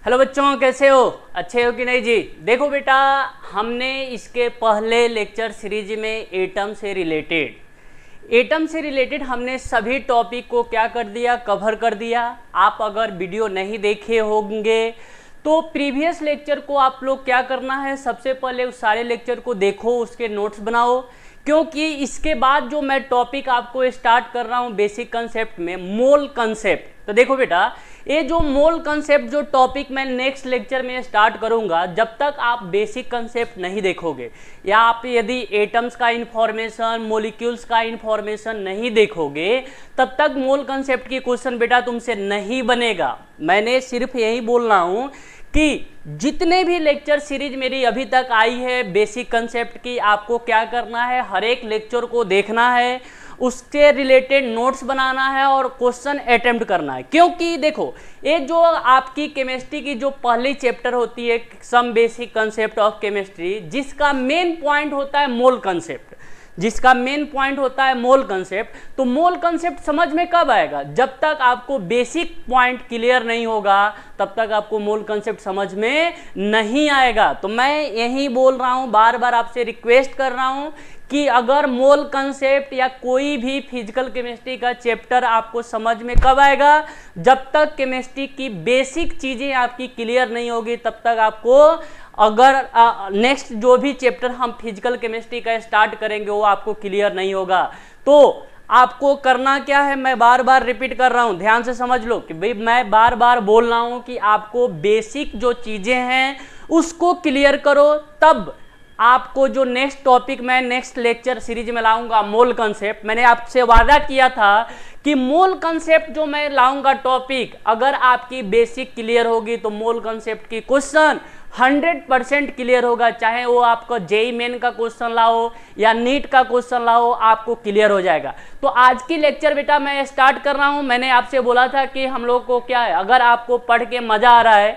Hello बच्चों, कैसे हो? अच्छे हो कि नहीं जी? देखो बेटा, हमने इसके पहले लेक्चर सीरीज में एटम से रिलेटेड हमने सभी टॉपिक को क्या कर दिया, कवर कर दिया। आप अगर वीडियो नहीं देखे होंगे तो प्रीवियस लेक्चर को आप लोग क्या करना है, सबसे पहले उस सारे लेक्चर को देखो, उसके नोट्स बनाओ, क्योंकि इसके बाद जो मैं टॉपिक आपको स्टार्ट कर रहा हूँ बेसिक कंसेप्ट में, मोल कंसेप्ट। तो देखो बेटा, ये जो मोल कंसेप्ट जो टॉपिक मैं नेक्स्ट लेक्चर में स्टार्ट करूंगा, जब तक आप बेसिक कंसेप्ट नहीं देखोगे या आप यदि एटम्स का इंफॉर्मेशन, मोलिक्यूल्स का इंफॉर्मेशन नहीं देखोगे, तब तक मोल कंसेप्ट की क्वेश्चन बेटा तुमसे नहीं बनेगा। मैंने सिर्फ यही बोल रहा हूं कि जितने भी लेक्चर सीरीज मेरी अभी तक आई है बेसिक कंसेप्ट की, आपको क्या करना है, हर एक लेक्चर को देखना है, उसके रिलेटेड नोट्स बनाना है और क्वेश्चन अटेम्प्ट करना है। क्योंकि देखो, ये जो आपकी केमिस्ट्री की जो पहली चैप्टर होती है, some basic concept of chemistry, जिसका मेन पॉइंट होता है मोल कंसेप्ट, तो मोल कंसेप्ट समझ में कब आएगा? जब तक आपको बेसिक पॉइंट क्लियर नहीं होगा, तब तक आपको मोल कंसेप्ट समझ में नहीं आएगा। तो मैं यही बोल रहा हूं, बार बार आपसे रिक्वेस्ट कर रहा हूं कि अगर मोल कंसेप्ट या कोई भी फिजिकल केमिस्ट्री का चैप्टर आपको समझ में कब आएगा? जब तक केमिस्ट्री की बेसिक चीज़ें आपकी क्लियर नहीं होगी, तब तक आपको, अगर नेक्स्ट जो भी चैप्टर हम फिजिकल केमिस्ट्री का स्टार्ट करेंगे वो आपको क्लियर नहीं होगा। तो आपको करना क्या है, मैं बार बार रिपीट कर रहा हूं, ध्यान से समझ लो कि भाई मैं बार बार बोल रहा हूं कि आपको बेसिक जो चीज़ें हैं उसको क्लियर करो, तब आपको जो नेक्स्ट टॉपिक मैं नेक्स्ट लेक्चर सीरीज में लाऊंगा, मोल कंसेप्ट, मैंने आपसे वादा किया था कि मोल कंसेप्ट जो मैं लाऊंगा टॉपिक, अगर आपकी बेसिक क्लियर होगी तो मोल कंसेप्ट की क्वेश्चन 100% क्लियर होगा। चाहे वो आपको जेईई मेन का क्वेश्चन लाओ या नीट का क्वेश्चन लाओ, आपको क्लियर हो जाएगा। तो आज की लेक्चर बेटा मैं स्टार्ट कर रहा हूं। मैंने आपसे बोला था कि हम लोग को क्या है, अगर आपको पढ़ के मजा आ रहा है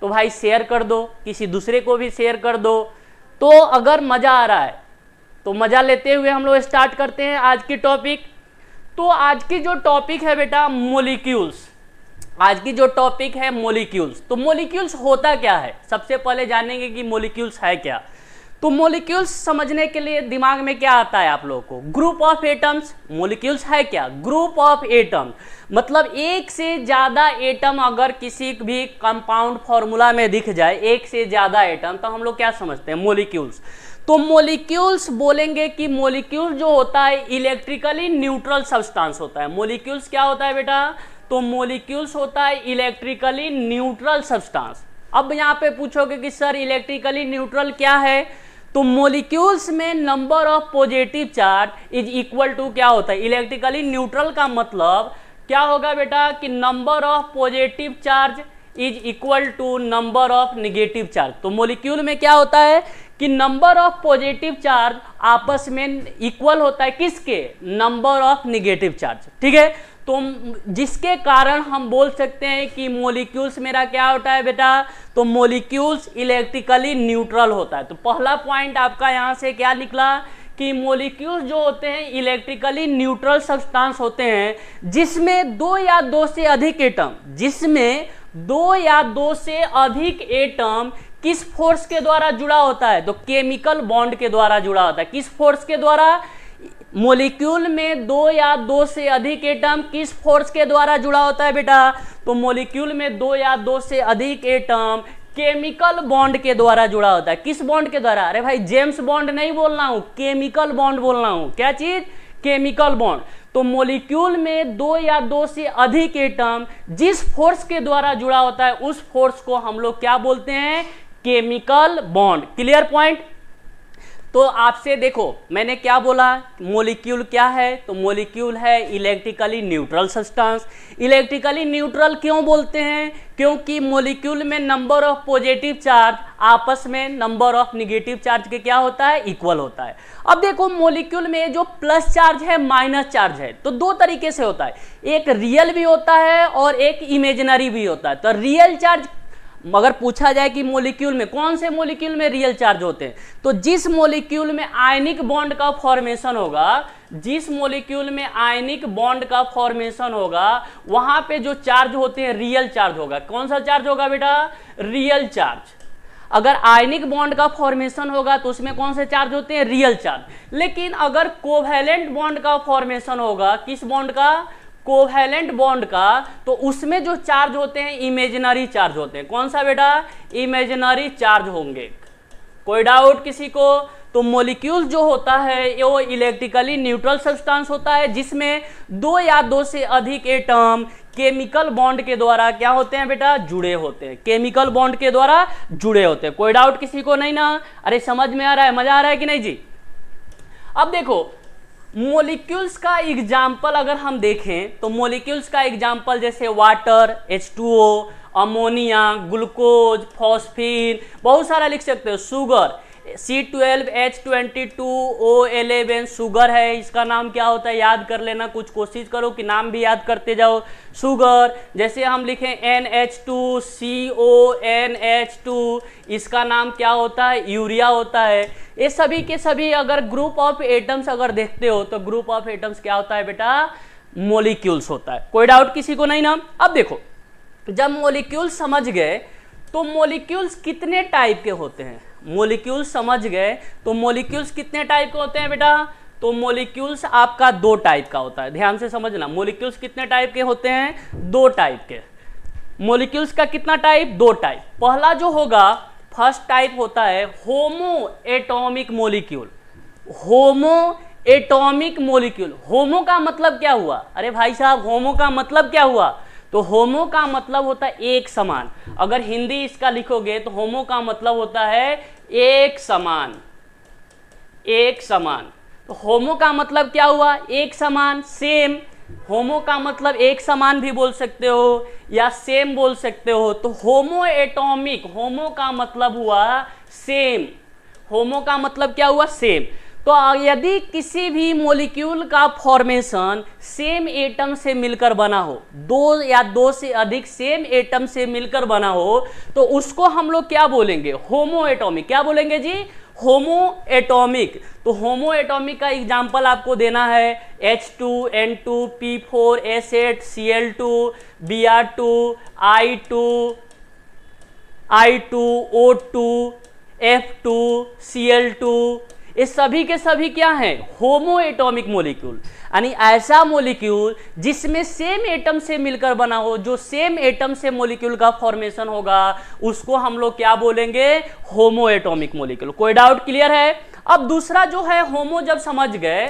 तो भाई शेयर कर दो, किसी दूसरे को भी शेयर कर दो। तो अगर मजा आ रहा है तो मजा लेते हुए हम लोग स्टार्ट करते हैं आज की टॉपिक। तो आज की जो टॉपिक है बेटा मोलिक्यूल्स, आज की जो टॉपिक है मोलिक्यूल्स। तो मोलिक्यूल्स होता क्या है, सबसे पहले जानेंगे कि मोलिक्यूल्स है क्या। तो मोलिक्यूल्स समझने के लिए दिमाग में क्या आता है आप लोगों को? Group of atoms. मोलिक्यूल्स है क्या? ग्रुप ऑफ एटम, मतलब एक से ज्यादा एटम अगर किसी भी कंपाउंड फॉर्मूला में दिख जाए, एक से ज्यादा एटम, तो हम लोग क्या समझते हैं? मोलिक्यूल्स। तो मोलिक्यूल्स बोलेंगे कि मोलिक्यूल जो होता है इलेक्ट्रिकली न्यूट्रल सब्सटेंस होता है। मोलिक्यूल्स क्या होता है बेटा? तो मोलिक्यूल्स होता है इलेक्ट्रिकली न्यूट्रल सब्सटेंस। अब यहाँ पे पूछोगे कि सर इलेक्ट्रिकली न्यूट्रल क्या है? तो मोलिक्यूल्स में number of positive charge is equal to क्या होता है? इलेक्ट्रिकली न्यूट्रल का मतलब क्या होगा बेटा कि number of positive charge is equal to number of negative charge. तो मोलिक्यूल में क्या होता है कि नंबर ऑफ पॉजिटिव चार्ज आपस में इक्वल होता है किसके? Number of negative charge. ठीक है, तो जिसके कारण हम बोल सकते हैं कि मोलिक्यूल्स मेरा क्या होता है बेटा? तो मोलिक्यूल्स इलेक्ट्रिकली न्यूट्रल होता है। तो पहला पॉइंट आपका यहाँ से क्या निकला कि मोलिक्यूल्स जो होते हैं इलेक्ट्रिकली न्यूट्रल सब्सटेंस होते हैं, जिसमें दो या दो से अधिक एटम किस फोर्स के द्वारा जुड़ा होता है? तो केमिकल बॉन्ड के द्वारा जुड़ा होता है। किस फोर्स के द्वारा? मोलिक्यूल में दो या दो से अधिक एटम किस फोर्स के द्वारा जुड़ा होता है बेटा? तो मोलिक्यूल में दो या दो से अधिक एटम केमिकल बॉन्ड के द्वारा जुड़ा होता है। किस बॉन्ड के द्वारा? अरे भाई जेम्स बॉन्ड नहीं बोल रहा हूं, केमिकल बॉन्ड बोल रहा हूं। क्या चीज? Chemical bond. तो मोलिक्यूल में दो या दो से अधिक एटम जिस फोर्स के द्वारा जुड़ा होता है, उस फोर्स को हम लोग क्या बोलते हैं? Chemical bond. Clear point? तो आपसे देखो मैंने क्या बोला, मोलिक्यूल क्या है? तो मोलिक्यूल है electrically neutral substance. Electrically neutral क्यों बोलते हैं? क्योंकि मोलिक्यूल में नंबर ऑफ पॉजिटिव चार्ज आपस में नंबर ऑफ नेगेटिव चार्ज के क्या होता है? इक्वल होता है। अब देखो मोलिक्यूल में जो प्लस चार्ज है, माइनस चार्ज है, तो दो तरीके से होता है, एक रियल भी होता है और एक इमेजिनरी भी होता है। तो रियल चार्ज मगर पूछा जाए कि मॉलिक्यूल में कौन से मॉलिक्यूल में रियल चार्ज होते हैं, तो जिस मॉलिक्यूल में आयनिक बॉन्ड का फॉर्मेशन होगा, जिस मॉलिक्यूल में आयनिक बॉन्ड का फॉर्मेशन होगा वहां पे जो चार्ज होते हैं रियल चार्ज होगा। कौन सा चार्ज होगा बेटा? Real charge. अगर आयनिक बॉन्ड का फॉर्मेशन होगा तो उसमें कौन से चार्ज होते हैं? Real charge. लेकिन अगर कोवैलेंट बॉन्ड का फॉर्मेशन होगा, किस बॉन्ड का? कोवैलेंट बॉन्ड का, तो उसमें जो चार्ज होते हैं इमेजिनरी चार्ज होते हैं। कौन सा बेटा? इमेजिनरी चार्ज होंगे। कोई डाउट किसी को? तो मॉलिक्यूल जो होता है वो इलेक्ट्रिकली न्यूट्रल सब्सटेंस होता है जिसमें दो या दो से अधिक एटम केमिकल बॉन्ड के द्वारा क्या होते हैं बेटा? जुड़े होते हैं। केमिकल बॉन्ड के द्वारा जुड़े होते हैं। कोई डाउट किसी को नहीं ना? अरे समझ में आ रहा है? मजा आ रहा है कि नहीं जी? अब देखो मॉलिक्यूल्स का एग्जाम्पल अगर हम देखें तो मॉलिक्यूल्स का एग्जाम्पल जैसे water, H2O, ammonia, glucose, phosphine, बहुत सारा लिख सकते हो। शुगर C12H22O11 शुगर है, इसका नाम क्या होता है याद कर लेना, कुछ कोशिश करो कि नाम भी याद करते जाओ। शुगर जैसे हम लिखें NH2CONH2, इसका नाम क्या होता है? यूरिया होता है। ये सभी के सभी अगर ग्रुप ऑफ एटम्स अगर देखते हो तो ग्रुप ऑफ एटम्स क्या होता है बेटा? मॉलिक्यूल्स होता है। कोई डाउट किसी को नहीं ना? अब देखो जब मॉलिक्यूल्स समझ गए तो मॉलिक्यूल्स कितने टाइप के होते हैं? मॉलिक्यूल्स समझ गए तो मॉलिक्यूल्स कितने टाइप के होते हैं बेटा? तो मॉलिक्यूल्स आपका दो टाइप का होता है। ध्यान से समझना, मॉलिक्यूल्स कितने टाइप के होते हैं? दो टाइप के। मॉलिक्यूल्स का कितना टाइप? दो टाइप। पहला जो होगा, फर्स्ट टाइप होता है homo atomic molecule. Homo atomic molecule. Homo का मतलब क्या हुआ? अरे भाई साहब होमो का मतलब क्या हुआ? तो होमो का मतलब होता है एक समान। अगर हिंदी इसका लिखोगे तो होमो का मतलब होता है एक समान। एक समान। तो होमो का मतलब क्या हुआ? एक समान, सेम। होमो का मतलब एक समान भी बोल सकते हो या सेम बोल सकते हो। तो होमो एटॉमिक, होमो का मतलब हुआ सेम। होमो का मतलब क्या हुआ? सेम। तो यदि किसी भी मॉलिक्यूल का फॉर्मेशन सेम एटम से मिलकर बना हो, दो या दो से अधिक सेम एटम से मिलकर बना हो, तो उसको हम लोग क्या बोलेंगे? होमो एटॉमिक। क्या बोलेंगे जी? होमो एटॉमिक। तो होमो एटॉमिक का एग्जांपल आपको देना है H2, N2, P4, S8, Cl2, Br2, I2, O2, F2, Cl2, ये सभी के सभी क्या हैं? होमो एटॉमिक मॉलिक्यूल। यानी ऐसा मॉलिक्यूल जिसमें सेम एटम से मिलकर बना हो, जो सेम एटम से मॉलिक्यूल का फॉर्मेशन होगा, उसको हम लोग क्या बोलेंगे? होमो एटॉमिक मॉलिक्यूल। कोई डाउट क्लियर है? अब दूसरा जो है, होमो जब समझ गए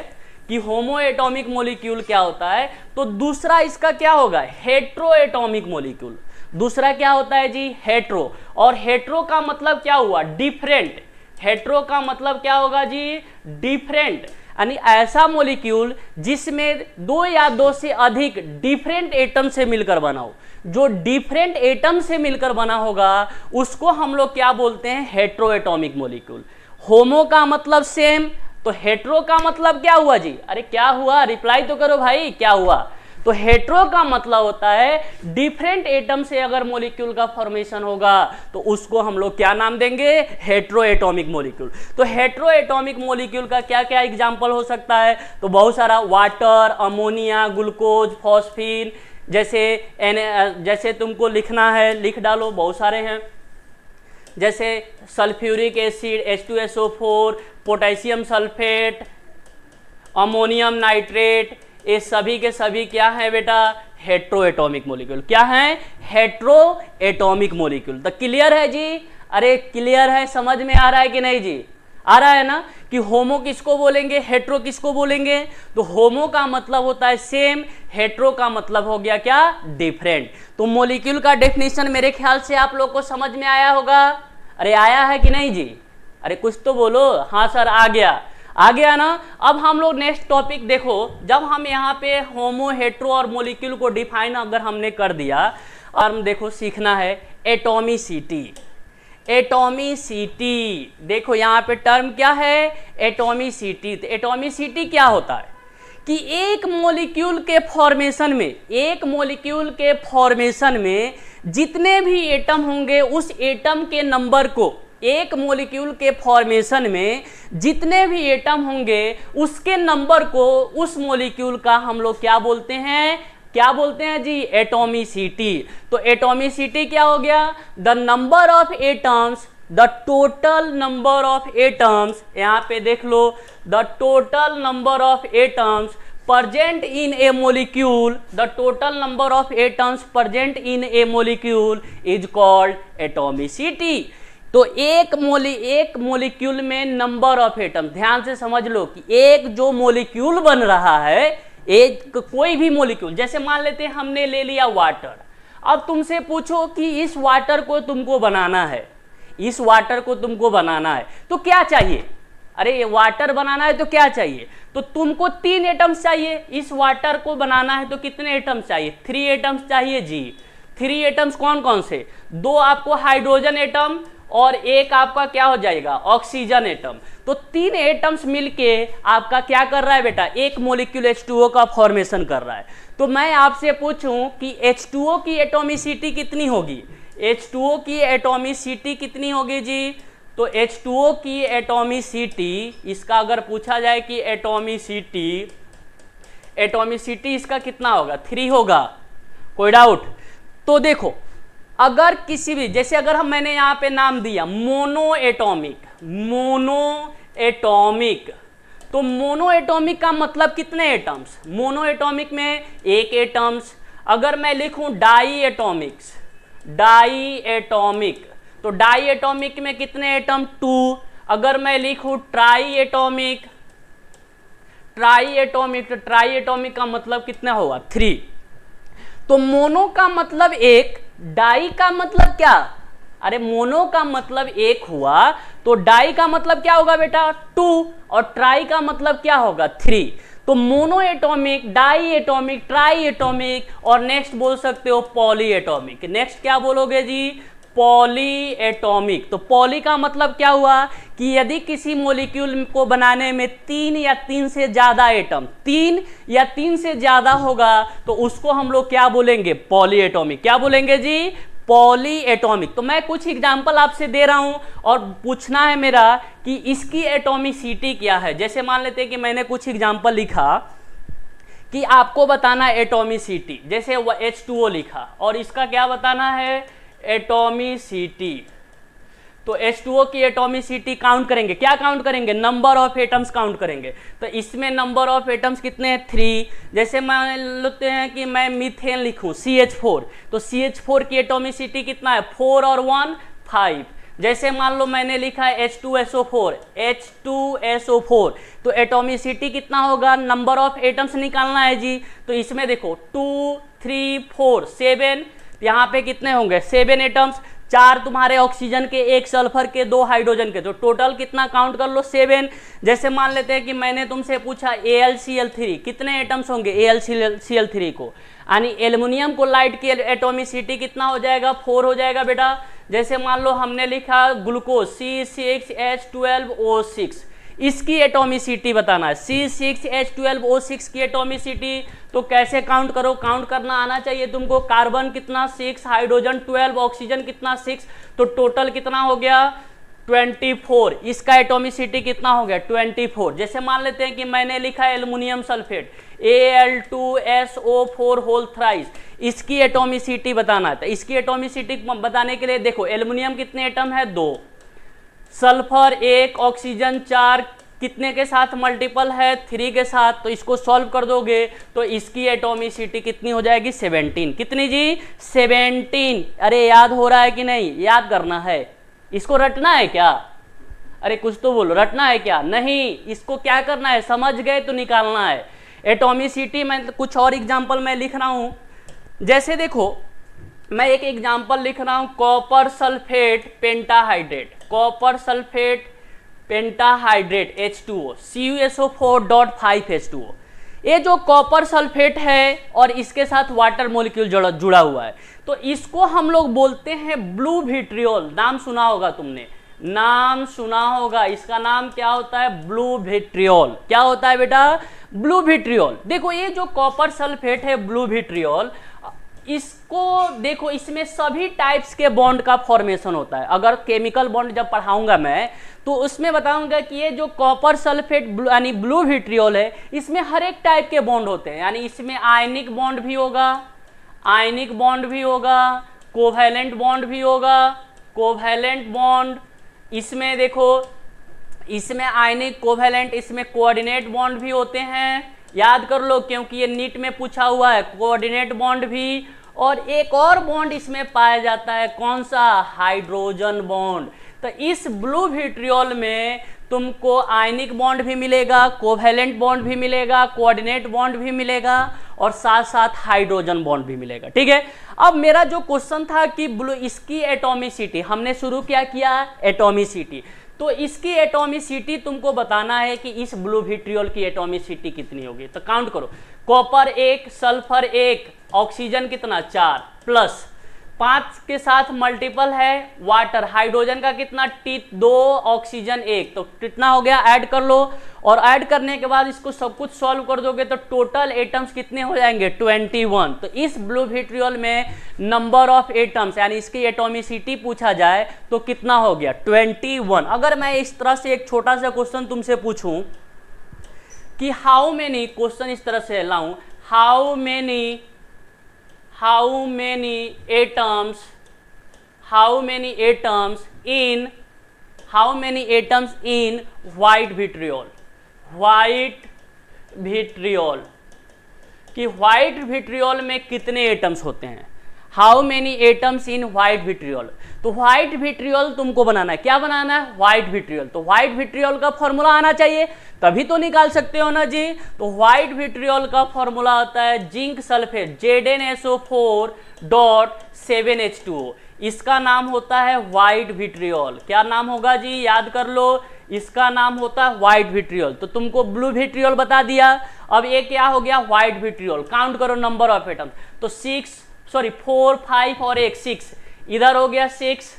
कि होमो एटॉमिक मॉलिक्यूल क्या होता है, तो दूसरा इसका क्या होगा? Hetero atomic molecule. दूसरा क्या होता है जी? हेट्रो। और हेट्रो का मतलब क्या हुआ? डिफरेंट। हेट्रो का मतलब क्या होगा जी? डिफरेंट। यानी ऐसा मॉलिक्यूल जिसमें दो या दो से अधिक डिफरेंट एटम से मिलकर बना हो। जो डिफरेंट एटम से मिलकर बना होगा उसको हम लोग क्या बोलते हैं? Hetero atomic molecule. होमो का मतलब सेम, तो हेट्रो का मतलब क्या हुआ जी? अरे क्या हुआ? रिप्लाई तो करो भाई, क्या हुआ? तो हेट्रो का मतलब होता है डिफरेंट एटम से अगर मॉलिक्यूल का फॉर्मेशन होगा तो उसको हम लोग क्या नाम देंगे? Hetero atomic molecule. तो हेट्रो एटॉमिक मॉलिक्यूल का क्या क्या एग्जांपल हो सकता है? तो बहुत सारा, वाटर, अमोनिया, ग्लूकोज, फॉस्फीन, जैसे तुमको लिखना है लिख डालो, बहुत सारे हैं। जैसे sulphuric acid H2SO4, potassium sulphate, ammonium nitrate, ये सभी के सभी क्या है बेटा? Hetero atomic molecule. क्या है? Hetero atomic molecule. तो क्लियर है जी? अरे क्लियर है? समझ में आ रहा है कि नहीं जी? आ रहा है ना? कि होमो किसको बोलेंगे, हेट्रो किसको बोलेंगे? तो होमो का मतलब होता है सेम, हेट्रो का मतलब हो गया क्या? डिफरेंट। तो मॉलिक्यूल का डेफिनेशन मेरे ख्याल से आप लोग को समझ में आया होगा। अरे आया है कि नहीं जी? अरे कुछ तो बोलो। हाँ सर आ गया, आ गया ना? अब हम लोग नेक्स्ट टॉपिक देखो, जब हम यहाँ पे होमो, हेट्रो और मॉलिक्यूल को डिफाइन अगर हमने कर दिया, और हम देखो सीखना है एटॉमिसिटी। एटॉमिसिटी देखो यहाँ पे टर्म क्या है? एटॉमिसिटी। तो एटॉमिसिटी क्या होता है कि एक मॉलिक्यूल के फॉर्मेशन में, एक मॉलिक्यूल के फॉर्मेशन में जितने भी एटम होंगे उस एटम के नंबर को, एक मॉलिक्यूल के फॉर्मेशन में जितने भी एटम होंगे उसके नंबर को उस मॉलिक्यूल का हम लोग क्या बोलते हैं, क्या बोलते हैं जी, एटॉमिसिटी। तो एटॉमिसिटी क्या हो गया, the number of atoms, the total number of atoms, यहां पे देख लो, the total number of atoms present in a molecule, the total number of atoms present in a molecule is called atomicity। तो एक molecule में number of atom, ध्यान से समझ लो कि एक जो मोलिक्यूल बन रहा है, एक कोई भी मोलिक्यूल, जैसे मान लेते हैं हमने ले लिया वाटर, अब तुमसे पूछो कि इस वाटर को तुमको बनाना है, इस वाटर को तुमको बनाना है तो क्या चाहिए, अरे ये वाटर बनाना है तो क्या चाहिए, तो तुमको 3 एटम्स चाहिए, इस वाटर को बनाना है तो कितने एटम्स चाहिए, 3 एटम्स चाहिए जी। 3 एटम्स कौन कौन से, 2 आपको हाइड्रोजन एटम और एक आपका क्या हो जाएगा, ऑक्सीजन एटम। तो 3 एटम्स मिलके आपका क्या कर रहा है बेटा, एक मॉलिक्यूल H2O का फॉर्मेशन कर रहा है। तो मैं आपसे पूछूं कि H2O की एटॉमिसिटी कितनी होगी, H2O की एटॉमिसिटी कितनी होगी जी, तो H2O की एटॉमिसिटी, इसका अगर पूछा जाए कि एटॉमिसिटी इसका कितना होगा, 3 होगा, कोई डाउट। तो देखो अगर किसी भी, जैसे अगर हम, मैंने यहाँ पे नाम दिया मोनो एटॉमिक, तो मोनो एटॉमिक का मतलब कितने एटम्स, मोनो एटॉमिक में 1 एटम्स। अगर मैं लिखूं डाई एटॉमिक, तो डाई एटॉमिक में कितने एटम, 2। अगर मैं लिखूं ट्राई एटॉमिक, तो ट्राई एटॉमिक का मतलब कितना होगा, 3। तो मोनो का मतलब 1, डाई का मतलब क्या, अरे मोनो का मतलब 1 हुआ, तो डाई का मतलब क्या होगा बेटा, 2, और ट्राई का मतलब क्या होगा, 3। तो mono atomic, di atomic, tri atomic, और नेक्स्ट बोल सकते हो पॉली एटॉमिक। नेक्स्ट क्या बोलोगे जी, पॉली एटॉमिक। तो पॉली का मतलब क्या हुआ कि यदि किसी मॉलिक्यूल को बनाने में 3 या 3 से ज्यादा एटम, 3 या 3 से ज्यादा होगा तो उसको हम लोग क्या बोलेंगे, पॉली एटॉमिक। क्या बोलेंगे जी, पॉली एटॉमिक। तो मैं कुछ एग्जांपल आपसे दे रहा हूं और पूछना है मेरा कि इसकी एटॉमिसिटी क्या है। जैसे मान लेते हैं कि मैंने कुछ एग्जांपल लिखा कि आपको बताना है एटॉमिसिटी, जैसे H2O लिखा और इसका क्या बताना है, एटॉमिसिटी। तो H2O की एटॉमिसिटी काउंट करेंगे, क्या काउंट करेंगे, नंबर ऑफ एटम्स काउंट करेंगे। तो इसमें नंबर ऑफ एटम्स कितने हैं, 3। जैसे मान लेते हैं कि मैं मीथेन लिखूं CH4, तो CH4 की एटॉमिसिटी कितना है, 4 और 1 5। जैसे मान लो मैंने लिखा है H2SO4, तो एटॉमिसिटी कितना होगा, नंबर ऑफ एटम्स निकालना है जी। तो इसमें देखो 2 3 4 7, यहाँ पे कितने होंगे, 7 एटम्स, 4 तुम्हारे ऑक्सीजन के, 1 सल्फर के, 2 हाइड्रोजन के, तो टोटल कितना काउंट कर लो, 7। जैसे मान लेते हैं कि मैंने तुमसे पूछा AlCl3, कितने एटम्स होंगे AlCl3 को, यानी एल्युमिनियम को लाइट की एटॉमिसिटी कितना हो जाएगा, 4 हो जाएगा बेटा। जैसे मान लो हमने लिखा ग्लूकोज C6H12O6, इसकी एटॉमिसिटी बताना है, C6H12O6 की एटॉमिसिटी। तो कैसे काउंट करो, काउंट करना आना चाहिए तुमको। कार्बन कितना 6, हाइड्रोजन 12, ऑक्सीजन कितना 6, तो टोटल कितना हो गया 24। इसका एटॉमिसिटी कितना हो गया 24। जैसे मान लेते हैं कि मैंने लिखा है aluminium sulphate Al2SO4 whole thrice, इसकी एटॉमिसिटी बताना है। तो इसकी एटॉमिसिटी बताने के लिए देखो एल्युमिनियम कितने एटम है, 2, सल्फर 1, ऑक्सीजन 4, कितने के साथ मल्टीपल है, 3 के साथ। तो इसको सॉल्व कर दोगे तो इसकी एटॉमिसिटी कितनी हो जाएगी, 17। कितनी जी, 17। अरे याद हो रहा है कि नहीं, याद करना है, इसको रटना है क्या, अरे कुछ तो बोलो, रटना है क्या, नहीं, इसको क्या करना है, समझ गए तो निकालना है एटॉमिसिटी। मैं कुछ और एग्जाम्पल मैं लिख रहा हूं, जैसे देखो मैं एक एग्जाम्पल लिख रहा हूं, copper sulphate pentahydrate, copper sulphate pentahydrate H2O CuSO4.5H2O। ये जो कॉपर सल्फेट है और इसके साथ वाटर मॉलिक्यूल जुड़ा हुआ है, तो इसको हम लोग बोलते हैं ब्लू विट्रियोल। नाम सुना होगा तुमने, नाम सुना होगा, इसका नाम क्या होता है, ब्लू विट्रियोल। क्या होता है बेटा, ब्लू विट्रियोल। देखो ये जो कॉपर सल्फेट है ब्लू विट्रियोल, इसको देखो, इसमें सभी टाइप्स के बॉन्ड का फॉर्मेशन होता है। अगर केमिकल बॉन्ड जब पढ़ाऊंगा मैं तो उसमें बताऊंगा कि ये जो कॉपर सल्फेट यानी ब्लू विट्रियोल है, इसमें हर एक टाइप के बॉन्ड होते हैं। यानी इसमें आयनिक बॉन्ड भी होगा, आयनिक बॉन्ड भी होगा, कोवैलेंट बॉन्ड भी होगा, कोवैलेंट बॉन्ड। इसमें देखो, इसमें आयनिक, कोवैलेंट, इसमें कोऑर्डिनेट बॉन्ड भी होते हैं। याद कर लो क्योंकि ये नीट में पूछा हुआ है, कोऑर्डिनेट बॉन्ड भी। और एक और बॉन्ड इसमें पाया जाता है, कौन सा? Hydrogen bond. तो इस ब्लू विट्रियोल में तुमको आयनिक बॉन्ड भी मिलेगा, कोवैलेंट बॉन्ड भी मिलेगा, कोऑर्डिनेट बॉन्ड भी मिलेगा और साथ साथ हाइड्रोजन बॉन्ड भी मिलेगा। ठीक है, अब मेरा जो क्वेश्चन था कि ब्लू, इसकी एटॉमिसिटी, हमने शुरू क्या किया? एटॉमिसिटी। तो इसकी एटॉमिसिटी तुमको बताना है कि इस ब्लू विट्रियोल की एटॉमिसिटी कितनी होगी। तो काउंट करो, कॉपर 1, सल्फर 1, ऑक्सीजन कितना? 4, प्लस 5 के साथ मल्टीपल है वाटर, हाइड्रोजन का कितना? 2, ऑक्सीजन 1, तो कितना हो गया? ऐड कर लो। और ऐड करने के बाद इसको सब कुछ सॉल्व कर दोगे तो टोटल एटम्स कितने हो जाएंगे? 21। तो इस ब्लू विट्रियोल में नंबर ऑफ एटम्स यानी इसकी एटॉमिसिटी पूछा जाए तो कितना हो गया? 21। अगर मैं इस तरह से एक छोटा सा क्वेश्चन तुमसे पूछूं कि हाउ मेनी, क्वेश्चन इस तरह से लाऊं, how many atoms in white vitriol, कि व्हाइट विट्रियोल में कितने एटम्स होते हैं? How many atoms in white vitriol. तो व्हाइट विट्रियोल तुमको बनाना है, क्या बनाना है? White vitriol. तो व्हाइट विट्रियोल का फॉर्मूला आना चाहिए, तभी तो निकाल सकते हो ना जी। तो व्हाइट विट्रियोल का फॉर्मूला होता है जिंक सल्फेट, ZnSO4.7H2O। इसका नाम होता है व्हाइट विट्रियोल। क्या नाम होगा जी? याद कर लो, इसका नाम होता है व्हाइट विट्रियोल। तो तुमको ब्लू विट्रियोल बता दिया। अब ये क्या हो गया? White vitriol. काउंट करो नंबर ऑफ एटम्स। तो 4, 5 और 1, 6, इधर हो गया 6,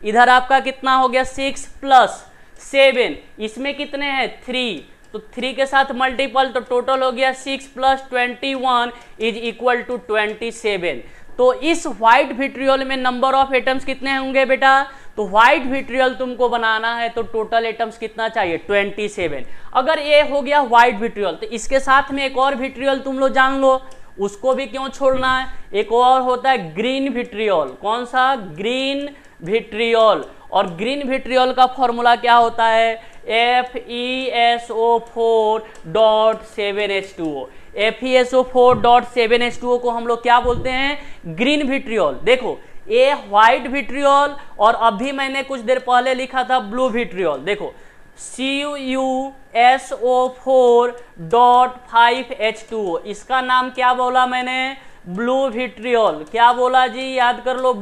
इधर आपका कितना हो गया? 6 प्लस 7, इसमें कितने हैं? 3, तो 3 के साथ मल्टीपल, तो टोटल हो गया 6 प्लस 21 इज इक्वल टू 27। तो इस व्हाइट विट्रियोल में नंबर ऑफ एटम्स कितने होंगे बेटा? तो व्हाइट विट्रियोल तुमको बनाना है तो टोटल एटम्स कितना चाहिए? 27। अगर ये हो गया व्हाइट विट्रियोल, तो इसके साथ में एक और विट्रियोल तुम लोग जान लो, उसको भी क्यों छोड़ना है? एक और होता है ग्रीन विट्रियोल। कौन सा? Green vitriol. और ग्रीन विट्रियोल का फॉर्मूला क्या होता है? FeSO4.7H2O। FeSO4.7H2O को हम लोग क्या बोलते हैं? Green vitriol. देखो, ये व्हाइट विट्रियोल और अभी मैंने कुछ देर पहले लिखा था ब्लू विट्रियोल। देखो, CuSO4.5H2O, इसका नाम क्या बोला मैंने? Blue vitriol. क्या बोला जी? याद कर लो,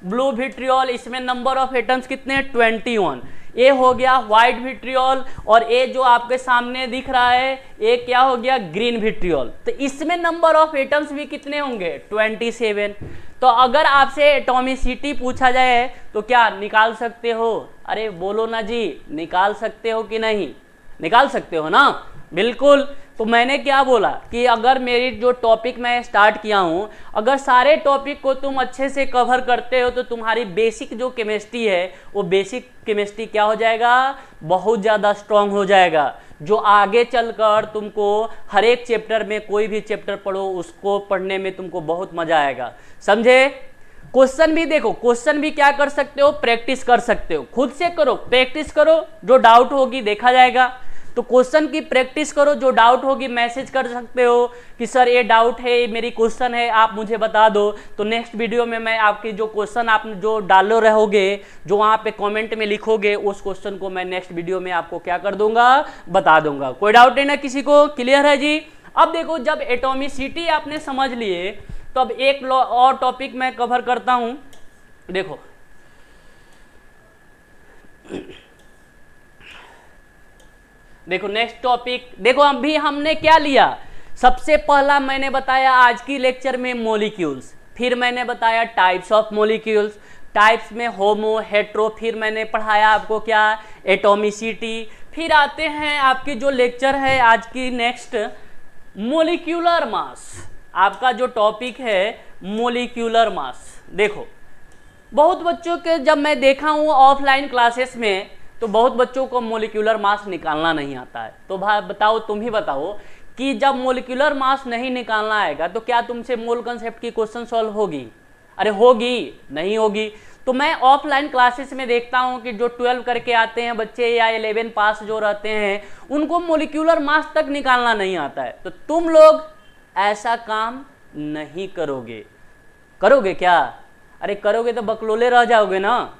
ब्लू विट्रियोल। इसमें नंबर ऑफ एटम्स कितने? 21। ये हो गया व्हाइट विट्रियोल। और ये जो आपके सामने दिख रहा है ये क्या हो गया? Green vitriol. तो इसमें नंबर ऑफ एटम्स भी कितने होंगे? 27। तो अगर आपसे एटॉमिसिटी पूछा जाए तो क्या निकाल सकते हो? अरे बोलो ना जी, निकाल सकते हो कि नहीं? निकाल सकते हो ना? बिल्कुल। तो मैंने क्या बोला कि अगर मेरी जो टॉपिक मैं स्टार्ट किया हूँ, अगर सारे टॉपिक को तुम अच्छे से कवर करते हो तो तुम्हारी बेसिक जो केमिस्ट्री है वो बेसिक केमिस्ट्री क्या हो जाएगा? बहुत ज़्यादा स्ट्रांग हो जाएगा, जो आगे चलकर तुमको हर एक चैप्टर में, कोई भी चैप्टर पढ़ो उसको पढ़ने में तुमको बहुत मजा आएगा। समझे? क्वेश्चन भी देखो, क्वेश्चन भी क्या कर सकते हो? प्रैक्टिस कर सकते हो, खुद से करो, प्रैक्टिस करो, जो डाउट होगी देखा जाएगा। तो क्वेश्चन की प्रैक्टिस करो, जो डाउट होगी मैसेज कर सकते हो कि सर ये डाउट है, मेरी क्वेश्चन है, आप मुझे बता दो। तो नेक्स्ट वीडियो में मैं आपके जो क्वेश्चन आप जो डालो रहोगे, जो वहाँ पे कमेंट में लिखोगे, उस क्वेश्चन को मैं नेक्स्ट वीडियो में आपको क्या कर दूंगा? बता दूंगा। कोई डाउट नहीं ना किसी को? क्लियर है जी? अब देखो, जब एटॉमिसिटी आपने समझ लिए तो अब एक और टॉपिक मैं कवर करता हूँ। देखो, नेक्स्ट टॉपिक देखो, अभी हमने क्या लिया? सबसे पहला मैंने बताया आज की लेक्चर में मॉलिक्यूल्स, फिर मैंने बताया टाइप्स ऑफ मॉलिक्यूल्स, टाइप्स में होमो, हेट्रो, फिर मैंने पढ़ाया आपको क्या? एटॉमिसिटी। फिर आते हैं आपकी जो लेक्चर है आज की नेक्स्ट, मॉलिक्यूलर मास। आपका जो टॉपिक है मोलिक्यूलर मास। देखो बहुत बच्चों के जब मैं देखा हूँ ऑफलाइन क्लासेस में तो बहुत बच्चों को मोलिक्यूलर मास निकालना नहीं आता है। तो भाई बताओ, तुम ही बताओ कि जब मोलिक्यूलर मास नहीं निकालना आएगा तो क्या तुमसे मोल कंसेप्ट की क्वेश्चन सॉल्व होगी? अरे होगी? नहीं होगी। तो मैं ऑफलाइन क्लासेस में देखता हूं कि जो 12 करके आते हैं बच्चे या 11 पास जो रहते हैं उनको मोलिक्यूलर मास तक निकालना नहीं आता है। तो तुम लोग ऐसा काम नहीं करोगे। करोगे क्या? अरे करोगे तो बकलोले रह जाओगे ना।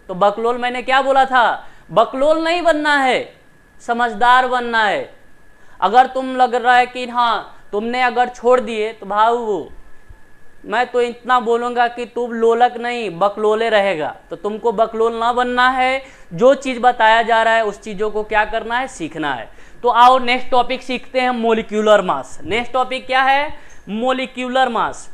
तो बकलोल मैंने क्या बोला था? बकलोल नहीं बनना है, समझदार बनना है। अगर तुम लग रहा है कि हाँ तुमने अगर छोड़ दिए तो भाऊ मैं तो इतना बोलूँगा कि तुम लोलक नहीं बकलोले रहेगा। तो तुमको बकलोल ना बनना है। जो चीज़ बताया जा रहा है उस चीज़ों को क्या करना है? सीखना है। तो आओ नेक्स्ट टॉपिक सीखते हैं, मोलिक्यूलर मास। नेक्स्ट टॉपिक क्या है? Molecular mass.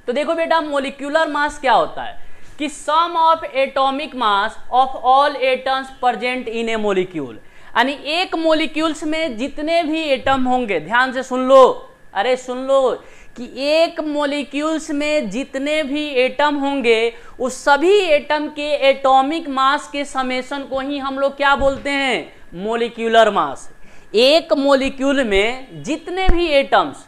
तो देखो बेटा मोलिक्यूलर मास क्या होता है कि sum of atomic mass of all atoms present in a molecule. यानी एक मोलिक्यूल्स में जितने भी एटम होंगे, ध्यान से सुन लो, अरे सुन लो कि एक मोलिक्यूल्स में जितने भी एटम होंगे उस सभी एटम के एटॉमिक मास के समेशन को ही हम लोग क्या बोलते हैं? मोलिक्यूलर मास। एक मोलिक्यूल में जितने भी एटम्स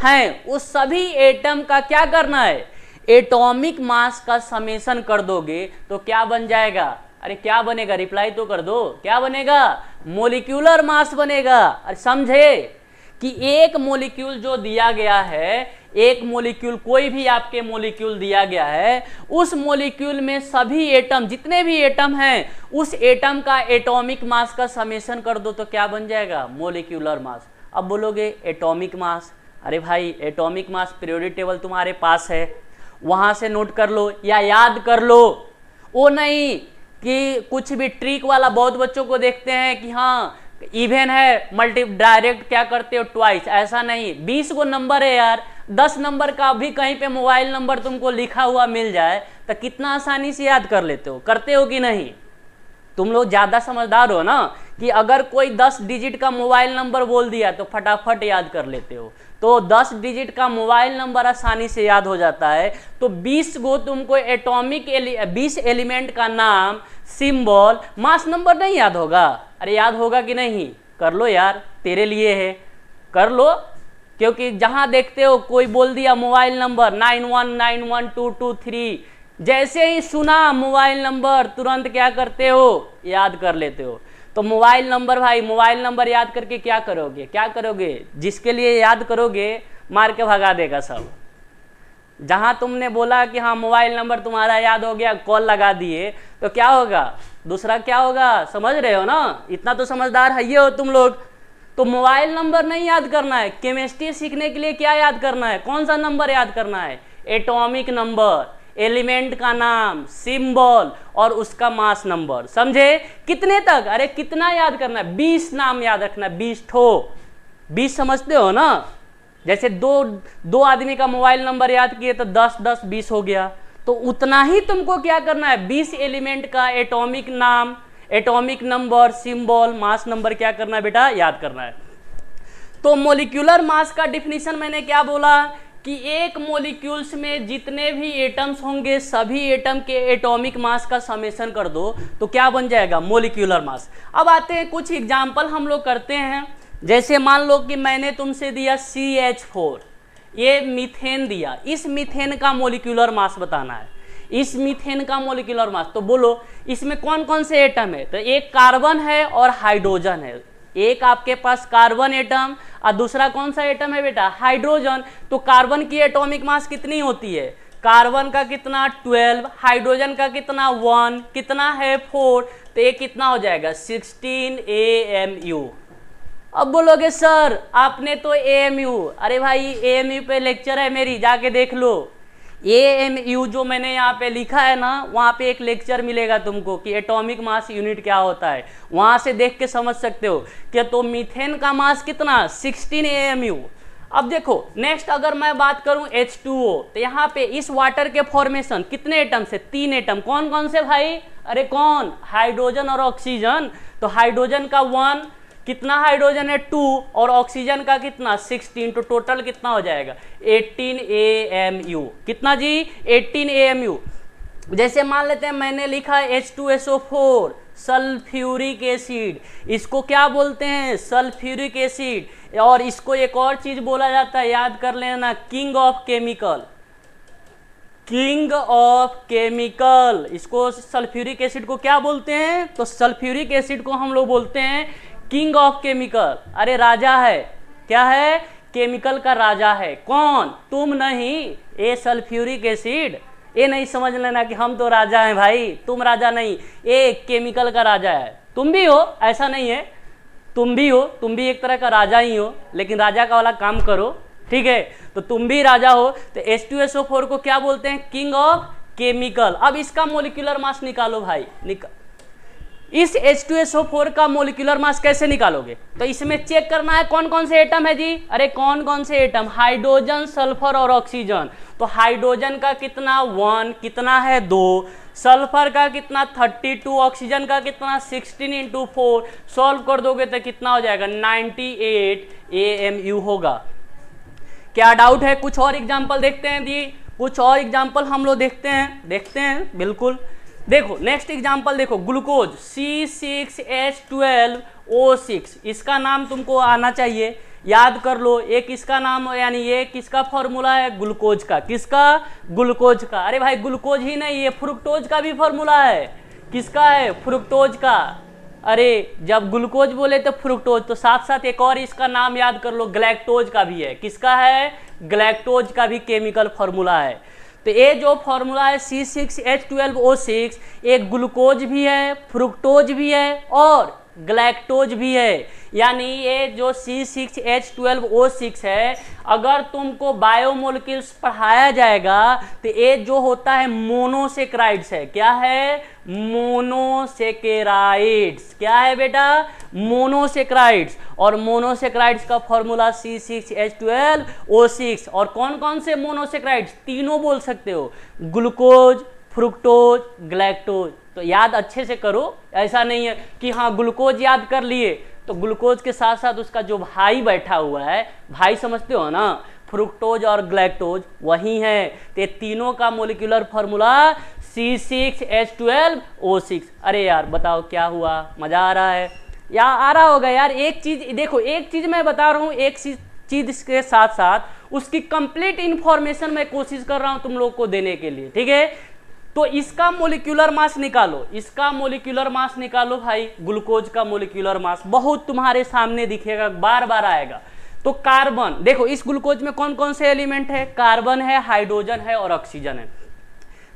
हैं उस सभी एटम का क्या करना है? एटॉमिक मास का समेशन कर दोगे तो क्या बन जाएगा? अरे क्या बनेगा? रिप्लाई तो कर दो। क्या बनेगा? मोलिक्यूलर मास बनेगा। अरे समझे कि एक मोलिक्यूल जो दिया गया है, एक मोलिक्यूल कोई भी आपके मोलिक्यूल दिया गया है, उस मोलिक्यूल में सभी एटम जितने भी एटम हैं उस एटम का एटॉमिक मास का समेशन कर दो तो क्या बन जाएगा? मोलिक्यूलर मास। अब बोलोगे एटॉमिक मास, अरे भाई एटॉमिक मास पीरियोडिक टेबल तुम्हारे पास है, वहां से नोट कर लो या याद कर लो। वो नहीं कि कुछ भी ट्रिक वाला बहुत बच्चों को देखते हैं कि हाँ इवन है मल्टी डायरेक्ट क्या करते हो ट्वाइस, ऐसा नहीं। 20 को नंबर है यार, 10 नंबर का भी कहीं पे मोबाइल नंबर तुमको लिखा हुआ मिल जाए तो कितना आसानी से याद कर लेते हो। करते हो कि नहीं? तुम लोग ज़्यादा समझदार हो ना कि अगर कोई 10 डिजिट का मोबाइल नंबर बोल दिया तो फटाफट याद कर लेते हो। तो 10 डिजिट का मोबाइल नंबर आसानी से याद हो जाता है। तो 20 को तुमको एटॉमिक 20 एलिमेंट का नाम, सिंबल, मास नंबर नहीं याद होगा? अरे याद होगा कि नहीं? कर लो यार, तेरे लिए है, कर लो। क्योंकि जहां देखते हो कोई बोल दिया मोबाइल नंबर 91912223, जैसे ही सुना मोबाइल नंबर तुरंत क्या करते हो? याद कर लेते हो। तो मोबाइल नंबर भाई, मोबाइल नंबर याद करके क्या करोगे? क्या करोगे? जिसके लिए याद करोगे मार के भगा देगा सब। जहां तुमने बोला कि हाँ मोबाइल नंबर तुम्हारा याद हो गया, कॉल लगा दिए, तो क्या होगा? दूसरा क्या होगा? समझ रहे हो ना? इतना तो समझदार है ये हो तुम लोग। तो मोबाइल नंबर नहीं याद करना है। केमिस्ट्री सीखने के लिए क्या याद करना है? कौन सा नंबर याद करना है? एटॉमिक नंबर, एलिमेंट का नाम, सिंबल और उसका मास नंबर। समझे? कितने तक? अरे कितना याद करना है? 20 नाम याद रखना है, 20 ठो। 20 समझते हो ना? जैसे दो आदमी का मोबाइल नंबर याद किए तो 10 10 20 हो गया। तो उतना ही तुमको क्या करना है? 20 एलिमेंट का एटॉमिक नाम, atomic number, symbol, mass number क्या करना है बेटा? याद करना है। तो मोलिक्यूलर मास का डिफिनीशन मैंने क्या बोला कि एक मोलिक्यूल्स में जितने भी एटम्स होंगे सभी एटम के एटॉमिक मास का समेशन कर दो तो क्या बन जाएगा? मोलिक्यूलर मास। अब आते हैं कुछ एग्जाम्पल हम लोग करते हैं। जैसे मान लो कि मैंने तुमसे दिया CH4, ये मीथेन दिया, इस मीथेन का मोलिक्यूलर मास बताना है। इस मीथेन का मोलिक्यूलर मास, तो बोलो इसमें कौन कौन से एटम है? तो एक कार्बन है और हाइड्रोजन है। एक आपके पास कार्बन एटम और दूसरा कौन सा एटम है बेटा? हाइड्रोजन। तो कार्बन की एटॉमिक मास कितनी होती है? कार्बन का कितना? 12। हाइड्रोजन का कितना? 1। कितना है? 4। तो ये कितना हो जाएगा? 16 AMU। अब बोलोगे सर आपने तो AMU, अरे भाई AMU पे लेक्चर है मेरी, जाके देख लो। AMU जो मैंने यहाँ पे लिखा है ना, वहाँ पे एक लेक्चर मिलेगा तुमको कि एटॉमिक मास यूनिट क्या होता है, वहाँ से देख के समझ सकते हो कि तो मीथेन का मास कितना? 16 AMU। अब देखो नेक्स्ट अगर मैं बात करूँ H2O, तो यहाँ पे इस वाटर के फॉर्मेशन कितने एटम से? 3 एटम। कौन कौन से भाई? अरे कौन? हाइड्रोजन और ऑक्सीजन। तो हाइड्रोजन का 1, कितना हाइड्रोजन है 2 और ऑक्सीजन का कितना 16, तो टोटल कितना हो जाएगा 18 AMU। कितना जी 18 AMU। जैसे मान लेते हैं मैंने लिखा H2SO4 सल्फ्यूरिक एसिड, इसको क्या बोलते हैं सल्फ्यूरिक एसिड, और इसको एक और चीज बोला जाता है याद कर लेना king of chemical, king of chemical. इसको सल्फ्यूरिक एसिड को क्या बोलते हैं, तो सल्फ्यूरिक एसिड को हम लोग बोलते हैं किंग ऑफ केमिकल। अरे राजा है, क्या है केमिकल का राजा है, कौन तुम नहीं, ए सल्फ्यूरिक एसिड। ये नहीं समझ लेना कि हम तो राजा हैं भाई, तुम राजा नहीं, ये केमिकल का राजा है। तुम भी हो, ऐसा नहीं है, तुम भी हो, तुम भी एक तरह का राजा ही हो, लेकिन राजा का वाला काम करो, ठीक है। तो तुम भी राजा हो। तो H2SO4 को क्या बोलते हैं किंग ऑफ केमिकल। अब इसका मोलिकुलर मास निकालो भाई, इस H2SO4 का मोलिकुलर मास कैसे निकालोगे, तो इसमें चेक करना है कौन कौन से एटम है जी। अरे कौन कौन से एटम, हाइड्रोजन सल्फर और ऑक्सीजन। तो हाइड्रोजन का कितना 1, कितना है 2, सल्फर का कितना 32, ऑक्सीजन का कितना 16 × 4, सॉल्व कर दोगे तो कितना हो जाएगा 98 AMU होगा। क्या डाउट है, कुछ और एग्जाम्पल देखते हैं जी, कुछ और एग्जाम्पल हम लोग देखते हैं बिल्कुल। देखो नेक्स्ट एग्जाम्पल देखो, ग्लूकोज C6H12O6, इसका नाम तुमको आना चाहिए, याद कर लो। एक इसका नाम यानी ये किसका फॉर्मूला है ग्लूकोज का, किसका ग्लूकोज का। अरे भाई ग्लूकोज ही नहीं, ये फ्रुक्टोज का भी फॉर्मूला है, किसका है फ्रुक्टोज का। अरे जब ग्लूकोज बोले तो फ्रुक्टोज, तो साथ साथ एक और इसका नाम याद कर लो गैलेक्टोज का भी है, किसका है गैलेक्टोज का भी केमिकल फॉर्मूला है। तो ये जो फॉर्मूला है C6H12O6, एक ग्लूकोज भी है, फ्रुक्टोज भी है और ग्लैक्टोज भी है। यानी ये जो C6H12O6 है, अगर तुमको बायोमोलिक्यूल्स पढ़ाया जाएगा तो ये जो होता है मोनोसेक्राइड्स है, क्या है मोनोसेकेराइड्स, क्या है बेटा मोनोसेक्राइड्स। और मोनोसेक्राइड्स का फॉर्मूला C6H12O6। और कौन कौन से मोनोसेक्राइड्स, तीनों बोल सकते हो, ग्लूकोज, फ्रुक्टोज, ग्लैक्टोज। तो याद अच्छे से करो, ऐसा नहीं है कि हाँ ग्लूकोज याद कर लिए तो ग्लूकोज के साथ साथ उसका जो भाई बैठा हुआ है, भाई समझते हो ना, फ्रुक्टोज और ग्लैक्टोज वही है। तो तीनों का मोलिकुलर फॉर्मूला C6H12O6। अरे यार बताओ क्या हुआ, मजा आ रहा है या आ रहा होगा यार। एक चीज देखो, एक चीज मैं बता रहा हूँ, एक चीज के साथ साथ उसकी कंप्लीट इंफॉर्मेशन मैं कोशिश कर रहा हूँ तुम लोग को देने के लिए, ठीक है। तो इसका मोलिकुलर मास निकालो, इसका मोलिकुलर मास निकालो भाई। ग्लूकोज का मोलिकुलर मास बहुत तुम्हारे सामने दिखेगा, बार बार आएगा। तो कार्बन देखो, इस ग्लूकोज में कौन कौन से एलिमेंट है, कार्बन है, हाइड्रोजन है और ऑक्सीजन है।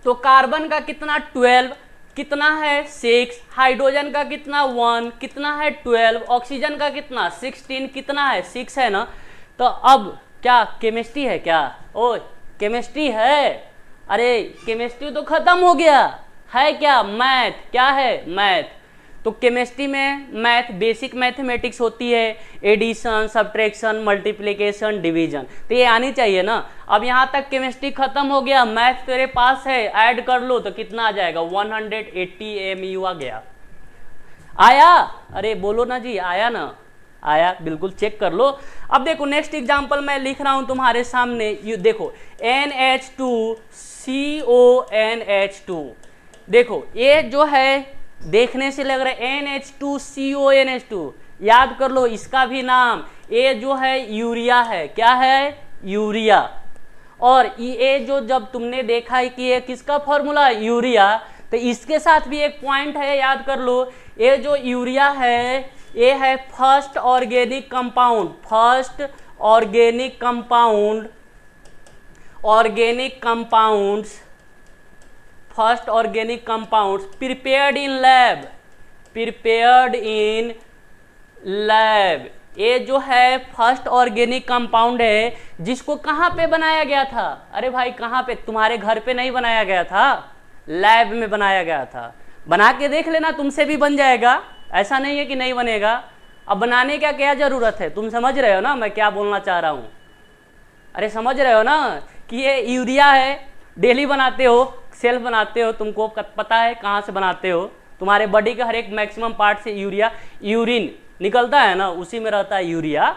तो कार्बन का कितना 12, कितना है 6, हाइड्रोजन का कितना 1, कितना है 12, ऑक्सीजन का कितना 16, कितना है 6 है ना। तो अब क्या केमिस्ट्री है क्या, ओ केमिस्ट्री है, अरे केमिस्ट्री तो खत्म हो गया है, क्या मैथ, क्या है मैथ। तो केमिस्ट्री में मैथ बेसिक मैथमेटिक्स होती है, एडिशन, सब्ट्रैक्शन, मल्टीप्लिकेशन, डिवीजन, तो ये आनी चाहिए ना। अब यहाँ तक केमिस्ट्री खत्म हो गया, मैथ तेरे पास है, ऐड कर लो तो कितना आ जाएगा 180 AMU आ गया, आया। अरे बोलो ना जी, आया ना, आया, बिल्कुल चेक कर लो। अब देखो नेक्स्ट एग्जांपल मैं लिख रहा हूं तुम्हारे सामने, ये देखो NH2CONH2। देखो ये जो है देखने से लग रहा है NH2CONH2, याद कर लो इसका भी नाम, ये जो है यूरिया है, क्या है यूरिया। और ये जो जब तुमने देखा है कि ये किसका फॉर्मूला यूरिया, तो इसके साथ भी एक पॉइंट है, याद कर लो। ये जो यूरिया है ये है first organic compound, first organic compound, organic compounds, first organic compounds prepared in lab, prepared in lab. ये जो है फर्स्ट ऑर्गेनिक कंपाउंड है, जिसको कहाँ पे बनाया गया था, अरे भाई कहाँ पे, तुम्हारे घर पे नहीं बनाया गया था, लैब में बनाया गया था। बना के देख लेना, तुमसे भी बन जाएगा, ऐसा नहीं है कि नहीं बनेगा। अब बनाने का क्या जरूरत है, तुम समझ रहे हो ना मैं क्या बोलना चाह रहा हूँ। अरे समझ रहे हो ना कि ये यूरिया है, डेली बनाते हो, सेल्फ बनाते हो, तुमको पता है कहाँ से बनाते हो, तुम्हारे बॉडी के हर एक मैक्सिमम पार्ट से यूरिया, यूरिन, निकलता है ना, उसी में रहता है यूरिया।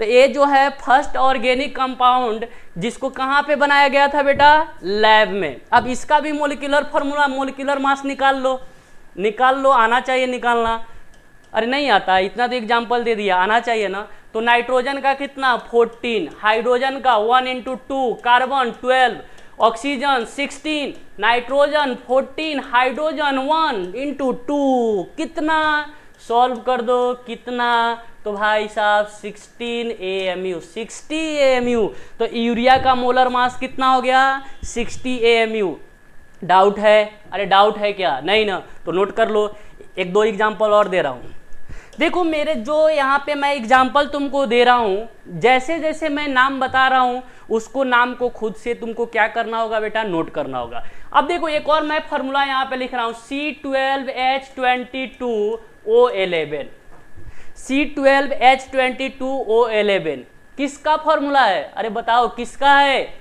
तो ये जो है फर्स्ट ऑर्गेनिक कंपाउंड जिसको कहाँ पे बनाया गया था बेटा, लैब में। अब इसका भी मोलिकुलर फार्मूला, मोलिकुलर मास निकाल लो, आना चाहिए निकालना। अरे नहीं आता, इतना तो एग्जाम्पल दे दिया, आना चाहिए ना। तो नाइट्रोजन का कितना 14, हाइड्रोजन का 1 × 2, कार्बन 12, ऑक्सीजन 16, नाइट्रोजन 14, हाइड्रोजन 1 × 2, कितना सॉल्व कर दो, कितना, तो भाई साहब 16 AMU, 60 AMU। तो यूरिया का मोलर मास कितना हो गया, 60 AMU। डाउट है? अरे डाउट है क्या, नहीं ना, तो नोट कर लो। एक दो एग्जाम्पल और दे रहा हूँ। देखो मेरे जो यहाँ पे मैं एग्जाम्पल तुमको दे रहा हूँ, जैसे जैसे मैं नाम बता रहा हूँ उसको नाम को खुद से तुमको क्या करना होगा बेटा, नोट करना होगा। अब देखो एक और मैं फार्मूला यहाँ पे लिख रहा हूँ, C12H22O11, C12H22O11 किसका फार्मूला है? अरे बताओ किसका है,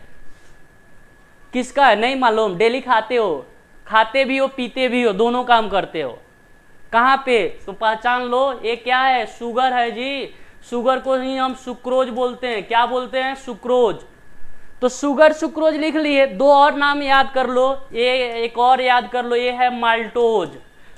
किसका है? नहीं मालूम? डेली खाते हो, खाते भी हो पीते भी हो, दोनों काम करते हो। कहाँ पे? तो पहचान लो, ये क्या है, शुगर है जी। शुगर को ही हम सुक्रोज बोलते हैं। क्या बोलते हैं? सुक्रोज। तो शुगर सुक्रोज लिख लिए। दो और नाम याद कर लो, ये एक और याद कर लो, ये है माल्टोज,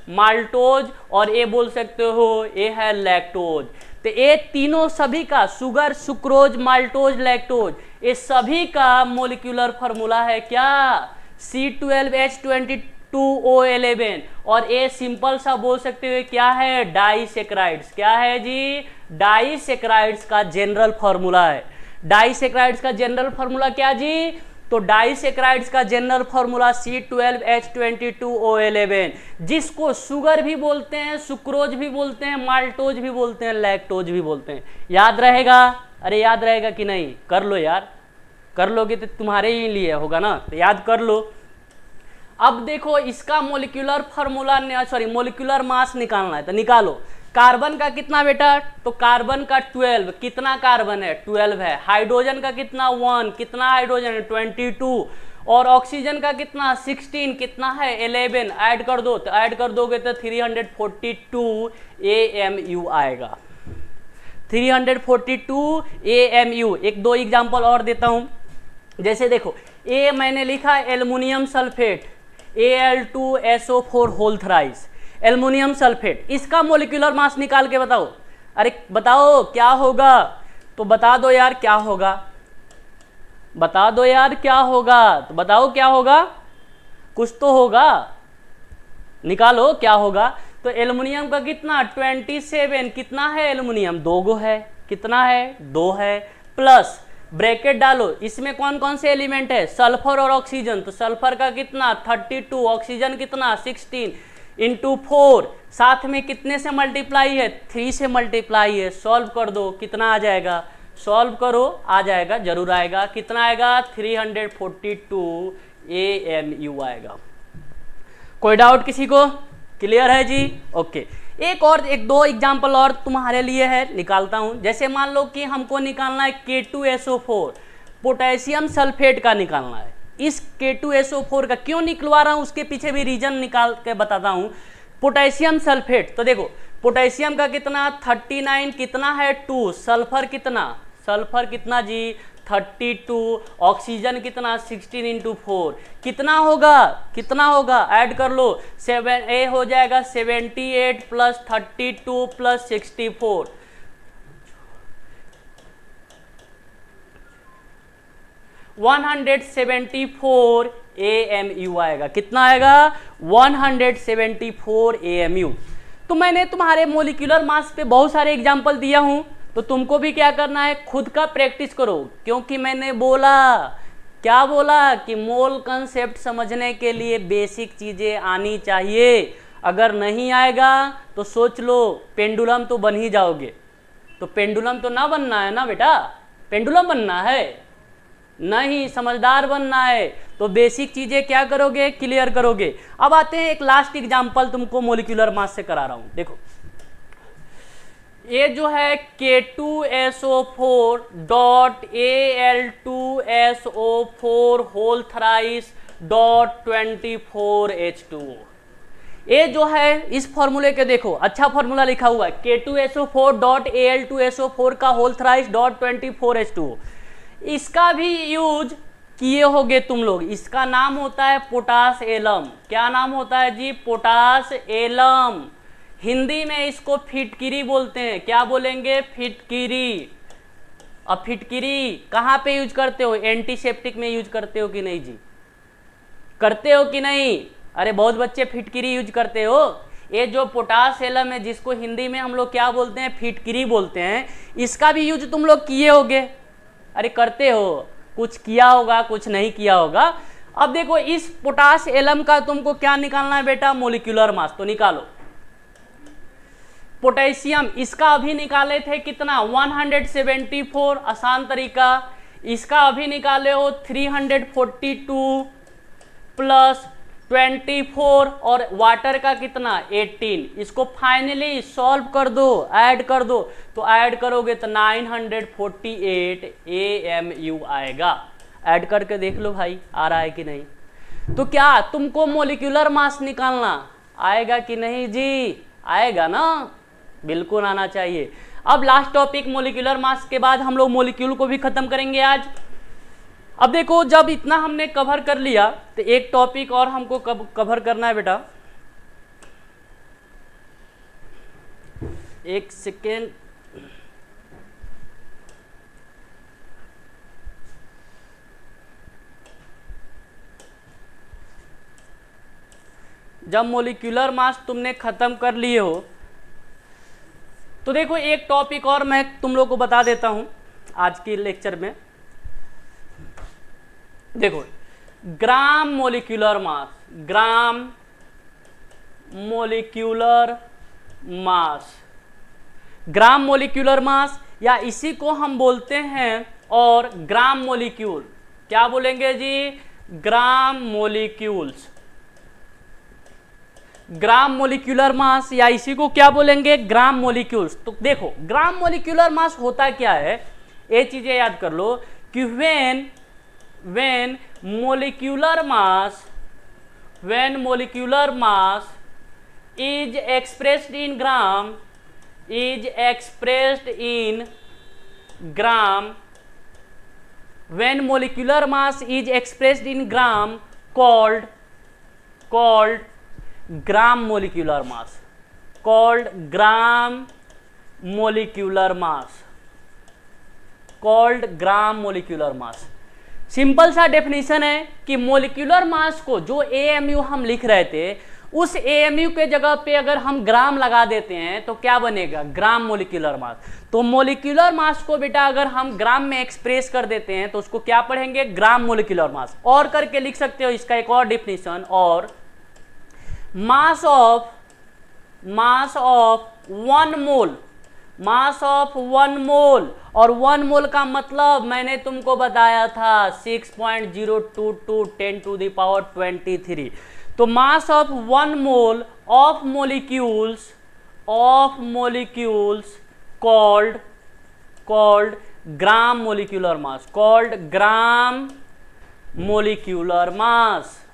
माल्टोज, और ये बोल सकते हो ये है लैक्टोज। तो ये तीनों सभी का, शुगर, सुक्रोज, माल्टोज, लैक्टोज, ये सभी का मोलिकुलर फार्मूला है क्या, C12H22O11। और ये सिंपल सा बोल सकते हो क्या है, डाइसेक्राइड्स। क्या है जी? डाइसेक्राइड्स का जनरल फार्मूला है। डाइसेक्राइड्स का जनरल फार्मूला क्या जी? तो डाइसेक्राइड्स का जनरल फार्मूला C12H22O11, जिसको शुगर भी बोलते हैं, सुक्रोज भी बोलते हैं, माल्टोज भी बोलते हैं, लैक्टोज भी बोलते हैं। याद रहेगा? अरे याद रहेगा कि नहीं? कर लो यार, कर लोगे तो तुम्हारे ही लिए होगा ना, तो याद कर लो। अब देखो इसका molecular formula, sorry molecular mass निकालना है, तो निकालो। कार्बन का कितना बेटा? तो कार्बन का 12, कितना कार्बन है? 12 है। हाइड्रोजन का कितना? 1, कितना हाइड्रोजन है? 22। और ऑक्सीजन का कितना? 16, कितना है? 11। ऐड कर दो, तो ऐड कर दोगे तो 342 AMU आएगा, 342 AMU। एक दो एग्जाम्पल और देता हूं, जैसे देखो ए मैंने लिखा aluminium sulphate, Al2SO4 whole thrice, aluminium sulphate, इसका मोलिकुलर मास निकाल के बताओ। अरे बताओ क्या होगा, तो बता दो यार क्या होगा, बता दो यार क्या होगा, तो बताओ क्या होगा, कुछ तो होगा, निकालो क्या होगा। तो एल्युमिनियम का कितना? 27, कितना है एल्युमिनियम? 2 गो है, कितना है? 2 है, प्लस ब्रैकेट डालो, इसमें कौन कौन से एलिमेंट है? सल्फर और ऑक्सीजन। तो सल्फर का कितना? 32, ऑक्सीजन कितना? 16 × 4, साथ में कितने से मल्टीप्लाई है? 3 से मल्टीप्लाई है। सॉल्व कर दो, कितना आ जाएगा? सॉल्व करो, आ जाएगा, जरूर आएगा। कितना आएगा? 342 AMU आएगा। कोई डाउट किसी को? क्लियर है जी? ओके। एक दो एग्जाम्पल और तुम्हारे लिए है, निकालता हूं। जैसे मान लो कि हमको निकालना है K2SO4, पोटेशियम सल्फेट का निकालना है। इस K2SO4 का क्यों निकलवा रहा हूं, उसके पीछे भी रीजन निकाल के बताता हूं। पोटेशियम सल्फेट, तो देखो पोटेशियम का कितना? 39, कितना है? 2, सल्फर कितना? सल्फर कितना जी? 32, ऑक्सीजन कितना? 16 × 4, कितना होगा? कितना होगा? ऐड कर लो, 7 ए हो जाएगा 78 + 32 + 64, 174 AMU आएगा। कितना आएगा? 174 AMU। तो मैंने तुम्हारे मोलिकुलर मास पे बहुत सारे एग्जाम्पल दिया हूं, तो तुमको भी क्या करना है, खुद का प्रैक्टिस करो। क्योंकि मैंने बोला, क्या बोला कि मोल कंसेप्ट समझने के लिए बेसिक चीज़ें आनी चाहिए। अगर नहीं आएगा तो सोच लो पेंडुलम तो बन ही जाओगे। तो पेंडुलम तो ना बनना है ना बेटा, पेंडुलम बनना है नहीं, समझदार बनना है। तो बेसिक चीज़ें क्या करोगे? क्लियर करोगे। अब आते हैं एक लास्ट एग्जाम्पल तुमको मोलिकुलर मास से करा रहा हूँ। देखो ये जो है K2SO4 .Al2SO4 whole thrice .24H2O, ये जो है इस फॉर्मूले के देखो अच्छा फॉर्मूला लिखा हुआ है K2SO4.Al2SO4 का होल थ्राइस डॉट 24H2O। इसका भी यूज किए होगे तुम लोग। इसका नाम होता है पोटास एलम। क्या नाम होता है जी? Potash alum. हिंदी में इसको फिटकिरी बोलते हैं। क्या बोलेंगे? फिटकिरी। अब फिटकिरी कहाँ पे यूज करते हो? एंटीसेप्टिक में यूज करते हो कि नहीं जी? करते हो कि नहीं? अरे बहुत बच्चे फिटकिरी यूज करते हो। ये जो पोटास एलम है जिसको हिंदी में हम लोग क्या बोलते हैं? फिटकिरी बोलते हैं। इसका भी यूज तुम लोग किए होगे। अरे करते हो, कुछ किया होगा कुछ नहीं किया होगा। अब देखो इस पोटास एलम का तुमको क्या निकालना है बेटा? Molecular mass. तो निकालो। पोटेशियम इसका अभी निकाले थे कितना? 174। आसान तरीका। इसका अभी निकाले हो 342 प्लस 24 और वाटर का कितना? 18। इसको फाइनली सॉल्व कर दो, ऐड कर दो। तो ऐड करोगे तो 948 AMU आएगा। ऐड करके देख लो भाई आ रहा है कि नहीं। तो क्या तुमको मोलिक्यूलर मास निकालना आएगा कि नहीं जी? आएगा ना? बिल्कुल आना चाहिए। अब लास्ट टॉपिक मोलिक्यूलर मास के बाद हम लोग मोलिक्यूल को भी खत्म करेंगे आज। अब देखो जब इतना हमने कवर कर लिया तो एक टॉपिक और हमको कवर करना है बेटा। एक सेकेंड। जब मोलिक्यूलर मास तुमने खत्म कर लिए हो तो देखो एक टॉपिक और मैं तुम लोग को बता देता हूं आज के लेक्चर में। देखो ग्राम मोलिक्यूलर मास, ग्राम मोलिक्यूलर मास, ग्राम मोलिक्यूलर मास या इसी को हम बोलते हैं और ग्राम मोलिक्यूल। क्या बोलेंगे जी? ग्राम मोलिक्यूल्स। ग्राम मोलिक्यूलर मास या इसी को क्या बोलेंगे? ग्राम मोलिक्यूल्स। तो देखो ग्राम मोलिक्यूलर मास होता क्या है, ये चीजें याद कर लो कि when molecular mass is expressed in gram, when molecular mass is expressed in gram called gram molecular mass, called gram molecular mass, called gram molecular mass। Simple सा डेफिनेशन है कि मोलिक्यूलर मास को जो AMU हम लिख रहे थे उस AMU के जगह पे अगर हम ग्राम लगा देते हैं तो क्या बनेगा? ग्राम मोलिक्यूलर मास। तो मोलिक्यूलर मास को बेटा अगर हम ग्राम में एक्सप्रेस कर देते हैं तो उसको क्या पढ़ेंगे? ग्राम मोलिक्यूलर मास। और करके लिख सकते हो इसका एक और डेफिनेशन, और मास ऑफ 1 मोल, मास ऑफ 1 मोल। और 1 मोल का मतलब मैंने तुमको बताया था 6.022 10⁻23। तो mass of 1 mole of molecules called gram molecular mass, called gram molecular mass,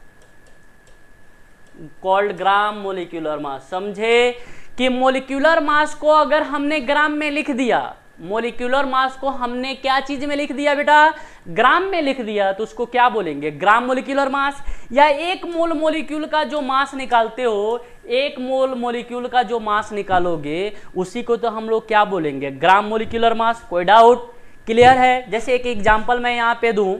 called gram molecular mass. समझे कि मोलिक्यूलर मास को अगर हमने ग्राम में लिख दिया, मोलिक्यूलर मास को हमने क्या चीज में लिख दिया बेटा? ग्राम में लिख दिया, तो उसको क्या बोलेंगे? ग्राम मोलिक्यूलर मास। या 1 मोल मोलिक्यूल का जो मास निकालते हो, 1 मोल मोलिक्यूल का जो मास निकालोगे उसी को तो हम लोग क्या बोलेंगे? ग्राम मोलिक्यूलर मास। कोई डाउट? क्लियर है? जैसे एक एग्जाम्पल मैं यहाँ पे दूं,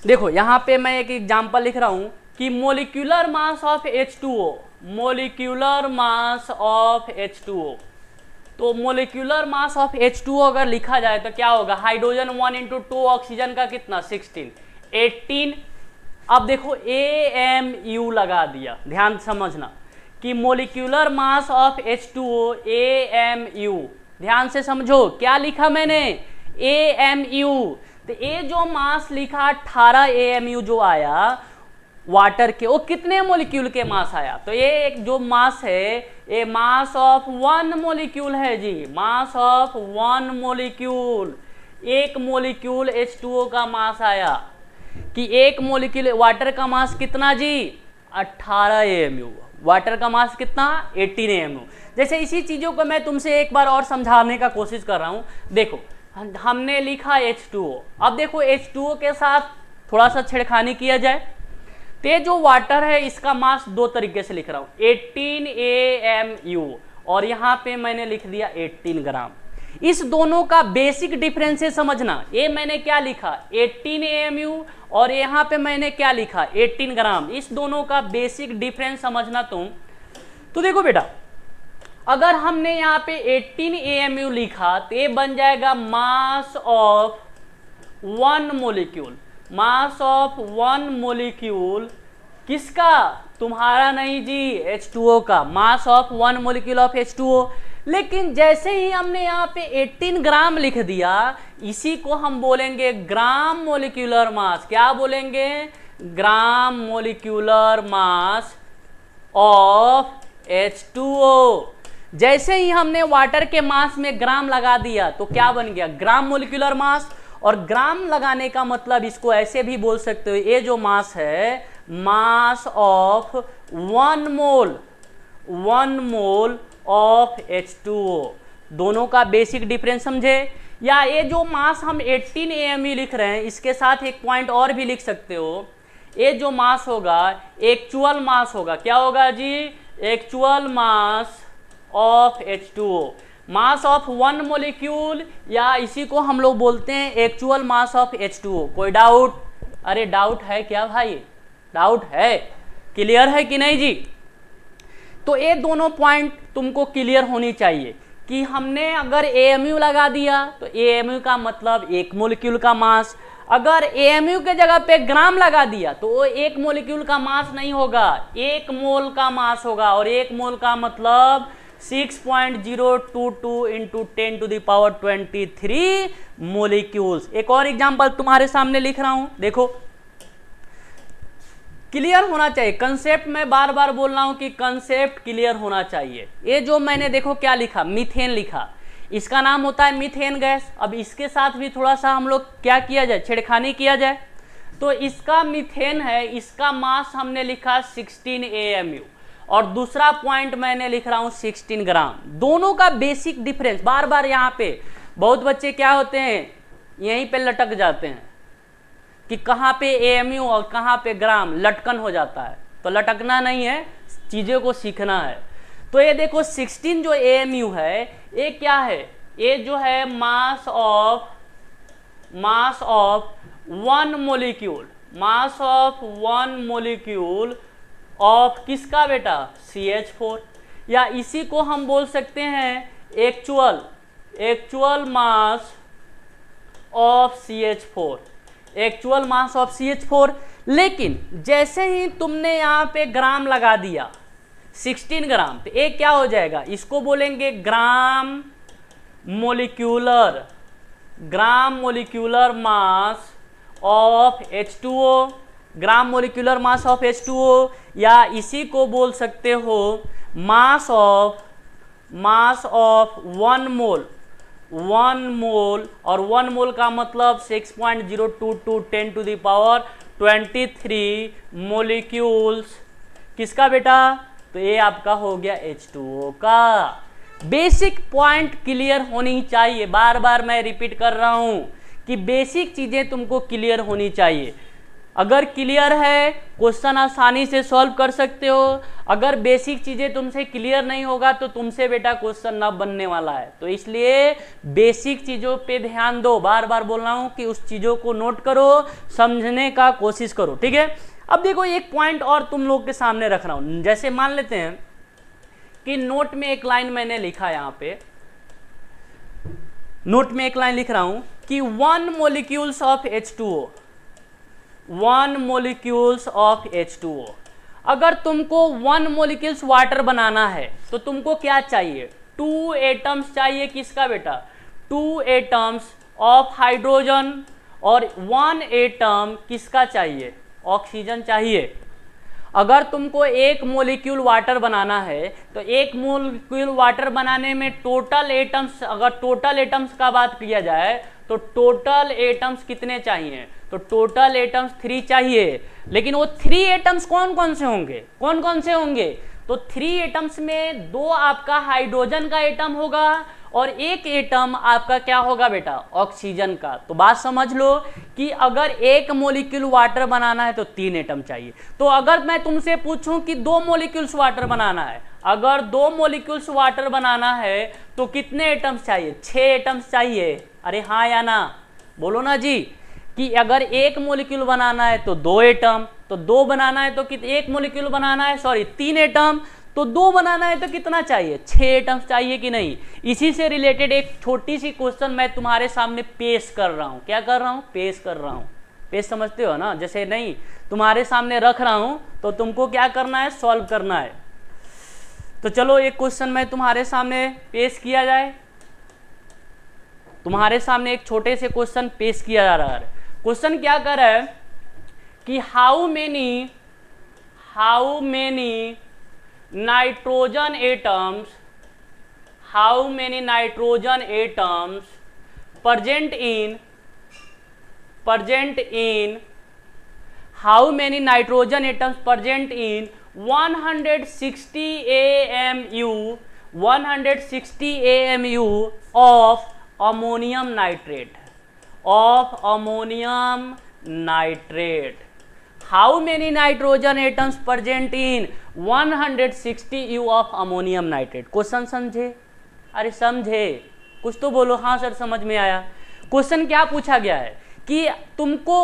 देखो यहाँ पे मैं एक एग्जाम्पल लिख रहा हूं कि molecular mass of H2O, molecular mass of H2O। तो मोलिक्यूलर मास ऑफ H2O अगर लिखा जाए तो क्या होगा? हाइड्रोजन 1 × 2, ऑक्सीजन का कितना? 16, 18। अब देखो AMU लगा दिया। ध्यान समझना कि molecular mass of H2O AMU। ध्यान से समझो क्या लिखा मैंने? AMU। तो ये जो मास लिखा 18 AMU जो आया वाटर के, वो कितने मोलिक्यूल के मास आया? तो ये एक जो मास है ये मास ऑफ 1 मोलिक्यूल है जी, mass of 1 molecule. 1 molecule H2O का मास आया कि 1 मोलिक्यूल वाटर का मास कितना जी? 18 AMU। वाटर का मास कितना? 18 AMU। जैसे इसी चीज़ों को मैं तुमसे एक बार और समझाने का कोशिश कर रहा हूँ। देखो हमने लिखा H2O, अब देखो H2O के साथ थोड़ा सा छेड़खानी किया जाए तो ये जो वाटर है इसका मास दो तरीके से लिख रहा हूँ, 18 AMU और यहाँ पे मैंने लिख दिया 18 ग्राम। इस दोनों का बेसिक डिफरेंस है समझना। ये मैंने क्या लिखा 18 AMU और यहाँ पे मैंने क्या लिखा 18 ग्राम। इस दोनों का बेसिक डिफरेंस समझना तुम। तो देखो बेटा, अगर हमने यहाँ पे 18 AMU लिखा तो ये बन जाएगा मास of one molecule. Mass of one molecule किसका? तुम्हारा नहीं जी, H2O का। मास of one molecule of H2O। लेकिन जैसे ही हमने यहाँ पे 18 ग्राम लिख दिया, इसी को हम बोलेंगे ग्राम मोलिक्यूलर मास। क्या बोलेंगे? Gram molecular mass of H2O। जैसे ही हमने वाटर के मास में ग्राम लगा दिया तो क्या बन गया? ग्राम मोलिक्यूलर मास। और ग्राम लगाने का मतलब इसको ऐसे भी बोल सकते हो, ये जो मास है मास of one mole of H2O। दोनों का बेसिक डिफरेंस समझे? या ये जो मास हम 18 AMU लिख रहे हैं इसके साथ एक पॉइंट और भी लिख सकते हो। ये जो मास होगा एक्चुअल मास होगा। क्या होगा जी? Actual mass of H2O। Mass of one molecule, या इसी को हम लोग बोलते हैं एक्चुअल मास ऑफ H2O। कोई डाउट? अरे डाउट है क्या भाई? डाउट है? क्लियर है कि नहीं जी? तो ये दोनों पॉइंट तुमको क्लियर होनी चाहिए कि हमने अगर AMU लगा दिया तो AMU का मतलब एक मोलिक्यूल का मास। अगर AMU के जगह पे ग्राम लगा दिया तो वो एक मोलिक्यूल का मास नहीं होगा, एक मोल का मास होगा। और एक मोल का मतलब 6.022 इंटू 10⁻23 मोलिक्यूल्स। एक और एग्जांपल तुम्हारे सामने लिख रहा हूं, देखो क्लियर होना चाहिए कंसेप्ट। मैं बार बार बोल रहा हूं कि कंसेप्ट क्लियर होना चाहिए। ये जो मैंने देखो क्या लिखा, मीथेन लिखा, इसका नाम होता है मीथेन गैस। अब इसके साथ भी थोड़ा सा हम लोग क्या किया जाए, छेड़खानी किया जाए। तो इसका मीथेन है, इसका मास हमने लिखा 16 AMU और दूसरा पॉइंट मैंने लिख रहा हूं 16 ग्राम। दोनों का बेसिक डिफरेंस बार बार यहाँ पे बहुत बच्चे क्या होते हैं, यहीं पे लटक जाते हैं कि कहाँ पे AMU और कहाँ पे ग्राम, लटकन हो जाता है। तो लटकना नहीं है, चीज़ों को सीखना है। तो ये देखो 16 जो AMU है ये क्या है? ये जो है मास of one molecule, mass of one molecule of किसका बेटा? CH4। या इसी को हम बोल सकते हैं actual mass of CH4, actual mass of CH4। लेकिन जैसे ही तुमने यहाँ पे ग्राम लगा दिया 16 ग्राम, तो ये क्या हो जाएगा? इसको बोलेंगे gram molecular mass of H2O, gram molecular mass of H2O। या इसी को बोल सकते हो मास ऑफ वन मोल। और वन मोल का मतलब 6.022 10⁻23 मोलिक्यूल्स किसका बेटा? तो ये आपका हो गया H2O का। बेसिक पॉइंट क्लियर होनी चाहिए। बार बार मैं रिपीट कर रहा हूं कि बेसिक चीजें तुमको क्लियर होनी चाहिए। अगर क्लियर है क्वेश्चन आसानी से सॉल्व कर सकते हो। अगर बेसिक चीज़ें तुमसे क्लियर नहीं होगा तो तुमसे बेटा क्वेश्चन ना बनने वाला है। तो इसलिए बेसिक चीज़ों पे ध्यान दो। बार बार बोल रहा हूँ कि उस चीज़ों को नोट करो, समझने का कोशिश करो, ठीक है। अब देखो एक पॉइंट और तुम लोग के सामने रख रहा हूँ। जैसे मान लेते हैं कि नोट में एक लाइन मैंने लिखा, यहाँ पे नोट में एक लाइन लिख रहा हूँ कि 1 molecules of H2O, 1 molecules of H2O। अगर तुमको 1 molecules वाटर बनाना है तो तुमको क्या चाहिए? 2 एटम्स चाहिए। किसका बेटा? 2 एटम्स ऑफ हाइड्रोजन और 1 एटम किसका चाहिए? ऑक्सीजन चाहिए। अगर तुमको एक मोलिक्यूल वाटर बनाना है तो एक मोलिक्यूल वाटर बनाने में टोटल एटम्स, अगर टोटल एटम्स का बात किया जाए तो टोटल एटम्स कितने चाहिए, तो टोटल एटम्स 3 चाहिए। लेकिन वो 3 एटम्स कौन कौन से होंगे, कौन कौन से होंगे, तो 3 एटम्स में 2 आपका हाइड्रोजन का एटम होगा और एक एटम आपका क्या होगा बेटा, ऑक्सीजन का। तो बात समझ लो कि अगर एक मोलिक्यूल वाटर बनाना है तो 3 एटम चाहिए। तो अगर मैं तुमसे पूछूं कि 2 मोलिक्यूल्स वाटर बनाना है, अगर 2 मोलिक्यूल्स वाटर बनाना है तो कितने एटम्स चाहिए, 6 एटम्स चाहिए। अरे हाँ या ना, बोलो ना जी, कि अगर एक मोलिक्यूल बनाना है तो 2 एटम, तो 2 बनाना है तो एक मोलिक्यूल बनाना है, सॉरी 3 एटम, तो 2 बनाना है तो कितना चाहिए, 6 एटम्स चाहिए कि नहीं। इसी से रिलेटेड एक छोटी सी क्वेश्चन मैं तुम्हारे सामने पेश कर रहा हूँ। क्या कर रहा हूँ, पेश कर रहा हूँ। पेश समझते हो ना, जैसे नहीं तुम्हारे सामने रख रहा हूँ तो तुमको क्या करना है, सॉल्व करना है। तो चलो एक क्वेश्चन मैं तुम्हारे सामने पेश किया जाए। तुम्हारे सामने एक छोटे से क्वेश्चन पेश किया जा रहा है। क्वेश्चन क्या कर रहा है कि how many nitrogen atoms present in how many nitrogen atoms present in 160 AMU of ammonium nitrate, how many nitrogen atoms present in 160 U of ammonium nitrate। Question समझे, अरे समझे, कुछ तो बोलो। हाँ सर समझ में आया। क्वेश्चन क्या पूछा गया है कि तुमको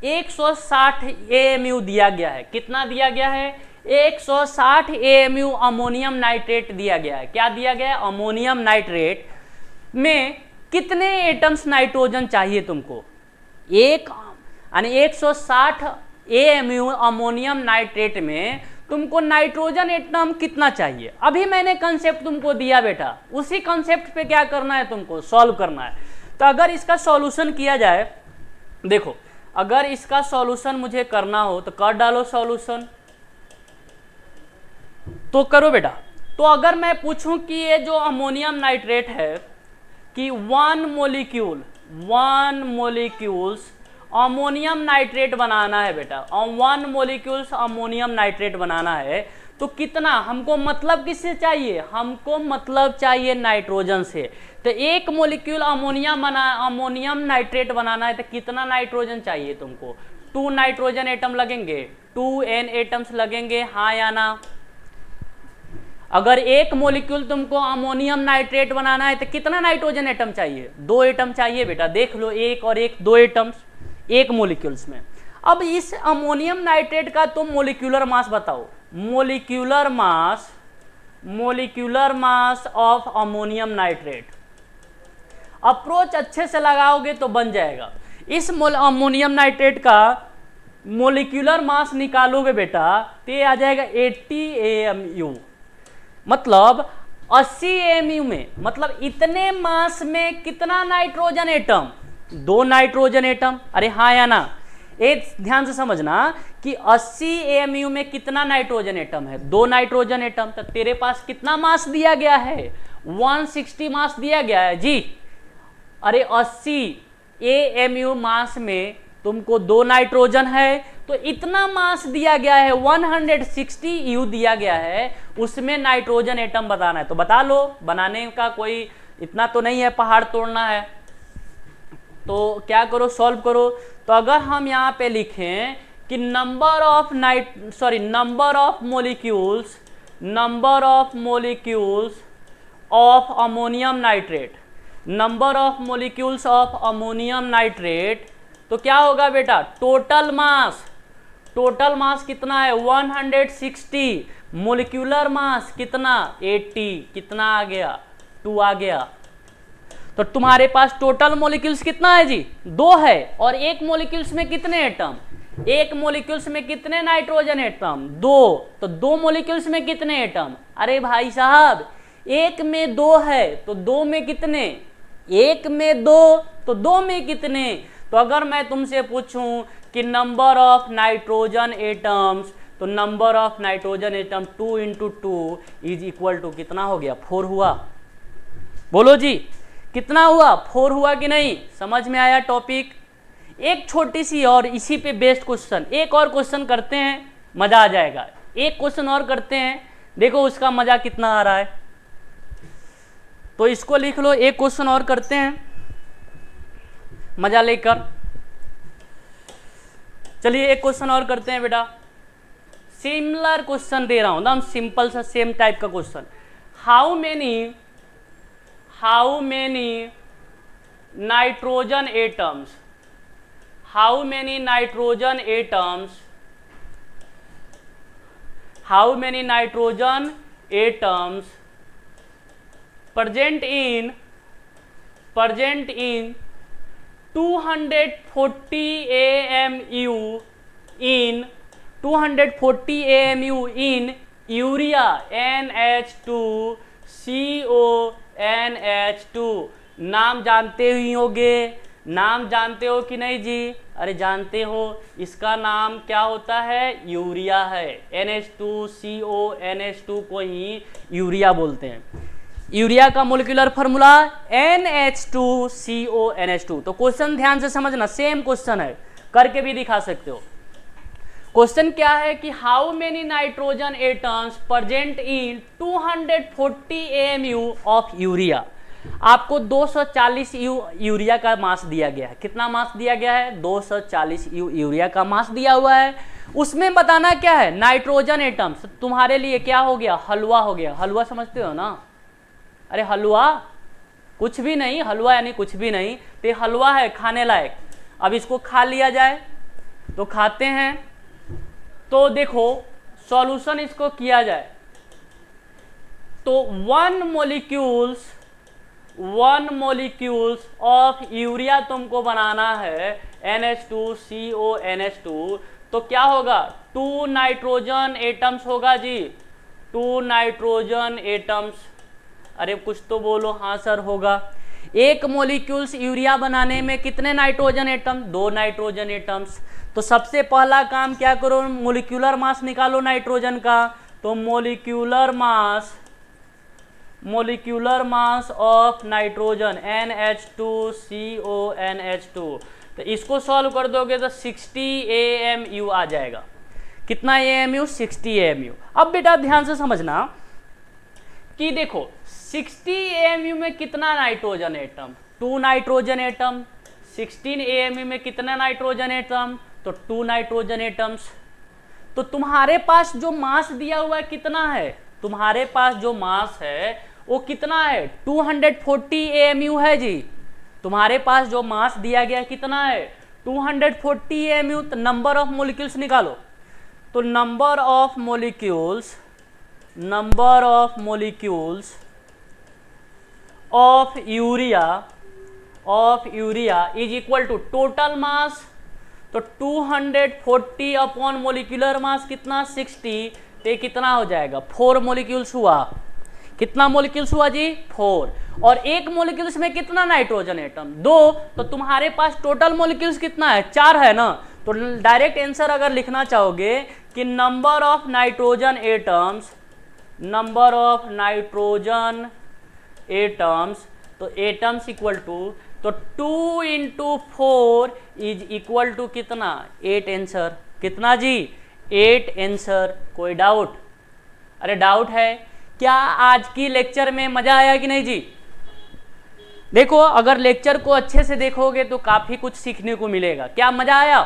160 AMU दिया गया है। कितना दिया गया है, 160 AMU अमोनियम नाइट्रेट दिया गया है। क्या दिया गया है, अमोनियम नाइट्रेट में कितने एटम्स नाइट्रोजन चाहिए तुमको, एक यानी 160 AMU अमोनियम नाइट्रेट में तुमको नाइट्रोजन एटम कितना चाहिए। अभी मैंने कंसेप्ट तुमको दिया बेटा, उसी कंसेप्ट पे क्या करना है, तुमको सॉल्व करना है। तो अगर इसका सॉल्यूशन किया जाए, देखो अगर इसका सॉल्यूशन मुझे करना हो तो कर डालो सॉल्यूशन, तो करो बेटा। तो अगर मैं पूछूं कि ये जो अमोनियम नाइट्रेट है कि 1 मोलिक्यूल्स अमोनियम नाइट्रेट बनाना है बेटा, और 1 मोलिक्यूल्स अमोनियम नाइट्रेट बनाना है तो कितना, हमको मतलब किससे चाहिए, हमको मतलब चाहिए नाइट्रोजन से। तो 1 मोलिक्यूल अमोनियम नाइट्रेट बनाना है तो कितना नाइट्रोजन चाहिए तुमको, 2 नाइट्रोजन एटम लगेंगे, 2 N एटम्स लगेंगे, हाँ या ना। अगर 1 मोलिक्यूल तुमको अमोनियम नाइट्रेट बनाना है तो कितना नाइट्रोजन एटम चाहिए, 2 एटम चाहिए बेटा। देख लो, 1 और 1 2 एटम्स 1 मोलिक्यूल्स में। अब इस अमोनियम नाइट्रेट का तुम मोलिक्यूलर मास बताओ, molecular mass of ammonium nitrate. Approach अच्छे से लगाओगे तो बन जाएगा। इस अमोनियम नाइट्रेट का मोलिक्यूलर मास निकालोगे बेटा तो ये आ जाएगा 80 AMU, मतलब 80 AMU में, मतलब इतने मास में कितना नाइट्रोजन एटम, 2 नाइट्रोजन एटम। अरे हाँ या ना, एक ध्यान से समझना कि 80 AMU में कितना नाइट्रोजन एटम है, 2 नाइट्रोजन एटम। तो तेरे पास कितना मास दिया गया है, 160 मास दिया गया है जी। अरे 80 AMU मास में तुमको 2 नाइट्रोजन है, तो इतना मास दिया गया है, 160 U दिया गया है, उसमें नाइट्रोजन एटम बताना है। तो बता लो, बनाने का कोई इतना तो नहीं है, पहाड़ तोड़ना है। तो क्या करो, सॉल्व करो। तो अगर हम यहाँ पे लिखें कि number of molecules of ammonium nitrate, तो क्या होगा बेटा, टोटल मास कितना है 160, मोलिक्यूलर मास कितना 80, कितना आ गया 2 आ गया। तो तुम्हारे पास टोटल मोलिक्यूल्स कितना है जी, 2 है। और 1 मोलिक्यूल्स में कितने एटम, 1 मोलिक्यूल्स में कितने नाइट्रोजन एटम, 2। तो 2 मोलिक्यूल्स में कितने एटम, अरे भाई साहब 1 में 2 है तो 2 में कितने, 1 में 2 तो 2 में कितने। तो अगर मैं तुमसे पूछूं कि नंबर ऑफ नाइट्रोजन एटम्स, तो number of nitrogen atom 2 into 2 is equal to कितना हो गया, 4 हुआ। बोलो जी कितना हुआ, 4 हुआ कि नहीं। समझ में आया टॉपिक। एक छोटी सी और इसी पे बेस्ड क्वेश्चन, एक और क्वेश्चन करते हैं, मजा आ जाएगा। एक क्वेश्चन और करते हैं, देखो उसका मजा कितना आ रहा है। तो इसको लिख लो, एक क्वेश्चन और करते हैं मजा लेकर। चलिए एक क्वेश्चन और करते हैं बेटा। सिमिलर क्वेश्चन दे रहा हूं ना, सिंपल सा सेम टाइप का question. How many nitrogen atoms, how many nitrogen atoms present in 240 AMU in urea NH2CONH2। नाम जानते ही होंगे, नाम जानते हो कि नहीं जी। अरे जानते हो, इसका नाम क्या होता है, यूरिया है। NH2CONH2 को ही यूरिया बोलते हैं। यूरिया का मोलिकुलर फार्मूला NH2CONH2। तो क्वेश्चन ध्यान से समझना, सेम क्वेश्चन है, करके भी दिखा सकते हो। क्वेश्चन क्या है कि how many nitrogen atoms present in 240 AMU of urea. आपको 240 यूरिया का मास दिया गया है। कितना मास दिया गया है, 240 यूरिया का मास दिया हुआ है। उसमें बताना क्या है, नाइट्रोजन एटम्स। तुम्हारे लिए क्या हो गया, हलवा हो गया। हलवा समझते हो ना, अरे हलवा कुछ भी नहीं, हलवा यानी कुछ भी नहीं, तो ये हलवा है खाने लायक। अब इसको खा लिया जाए तो खाते हैं। तो देखो सॉल्यूशन इसको किया जाए तो 1 मोलिक्यूल्स ऑफ यूरिया तुमको बनाना है NH2CONH2। तो क्या होगा, 2 नाइट्रोजन एटम्स होगा जी, 2 नाइट्रोजन एटम्स। अरे कुछ तो बोलो, हाँ सर होगा। एक मोलिक्यूल्स यूरिया बनाने में कितने नाइट्रोजन एटम, 2 नाइट्रोजन एटम्स। तो सबसे पहला काम क्या करो, मोलिक्यूलर मास निकालो नाइट्रोजन का। तो molecular mass of nitrogen NH2CONH2। तो इसको सॉल्व कर दोगे तो 60 AMU आ जाएगा। कितना AMU, 60 AMU। अब बेटा ध्यान से समझना कि देखो 60 AMU में कितना nitrogen atom, 2 nitrogen atom. 16 AMU में कितना नाइट्रोजन एटम, तो 2 नाइट्रोजन एटम्स। तो तुम्हारे पास जो मास दिया हुआ है कितना है, तुम्हारे पास जो मास है वो कितना है, 240 AMU है जी। तुम्हारे पास जो मास दिया गया कितना है, 240 AMU। तो नंबर ऑफ मोलिक्यूल्स निकालो। तो number of molecules of urea is equal to total mass. तो 240 अपॉन मोलिकुलर मास कितना, 60। तो कितना हो जाएगा, 4 मोलिक्यूल्स हुआ। कितना मोलिक्यूल्स हुआ जी, 4। और एक मोलिक्यूल्स में कितना नाइट्रोजन एटम, 2। तो तुम्हारे पास टोटल मोलिक्यूल्स कितना है, 4 है ना। तो डायरेक्ट आंसर अगर लिखना चाहोगे कि नंबर ऑफ नाइट्रोजन एटम्स, तो एटम्स इक्वल टू, तो 2 इंटू 4 इज इक्वल टू कितना, 8 आंसर। कितना जी, 8 आंसर। कोई डाउट? अरे डाउट है क्या? आज की लेक्चर में मजा आया कि नहीं जी? देखो अगर लेक्चर को अच्छे से देखोगे तो काफी कुछ सीखने को मिलेगा। क्या मजा आया?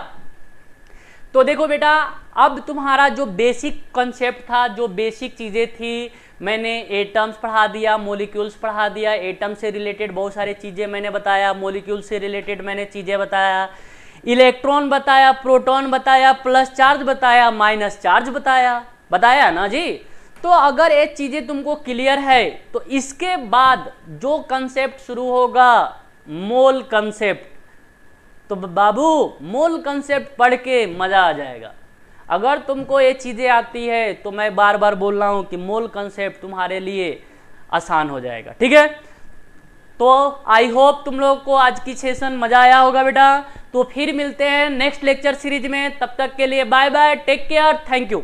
तो देखो बेटा, अब तुम्हारा जो बेसिक कॉन्सेप्ट था, जो बेसिक चीजें थी, मैंने एटम्स पढ़ा दिया, मॉलिक्यूल्स पढ़ा दिया, एटम से रिलेटेड बहुत सारी चीजें मैंने बताया, मॉलिक्यूल से रिलेटेड मैंने चीजें बताया, इलेक्ट्रॉन बताया, प्रोटॉन बताया, प्लस चार्ज बताया, माइनस चार्ज बताया ना जी। तो अगर ये चीजें तुमको क्लियर है तो इसके बाद जो कंसेप्ट शुरू होगा मोल कंसेप्ट, तो बाबू मोल कंसेप्ट पढ़ के मजा आ जाएगा। अगर तुमको ये चीजें आती है तो मैं बार बार बोल रहा हूं कि मोल कंसेप्ट तुम्हारे लिए आसान हो जाएगा। ठीक है, तो आई होप तुम लोग को आज की सेशन मजा आया होगा बेटा। तो फिर मिलते हैं नेक्स्ट लेक्चर सीरीज में, तब तक के लिए bye bye, take care, thank you.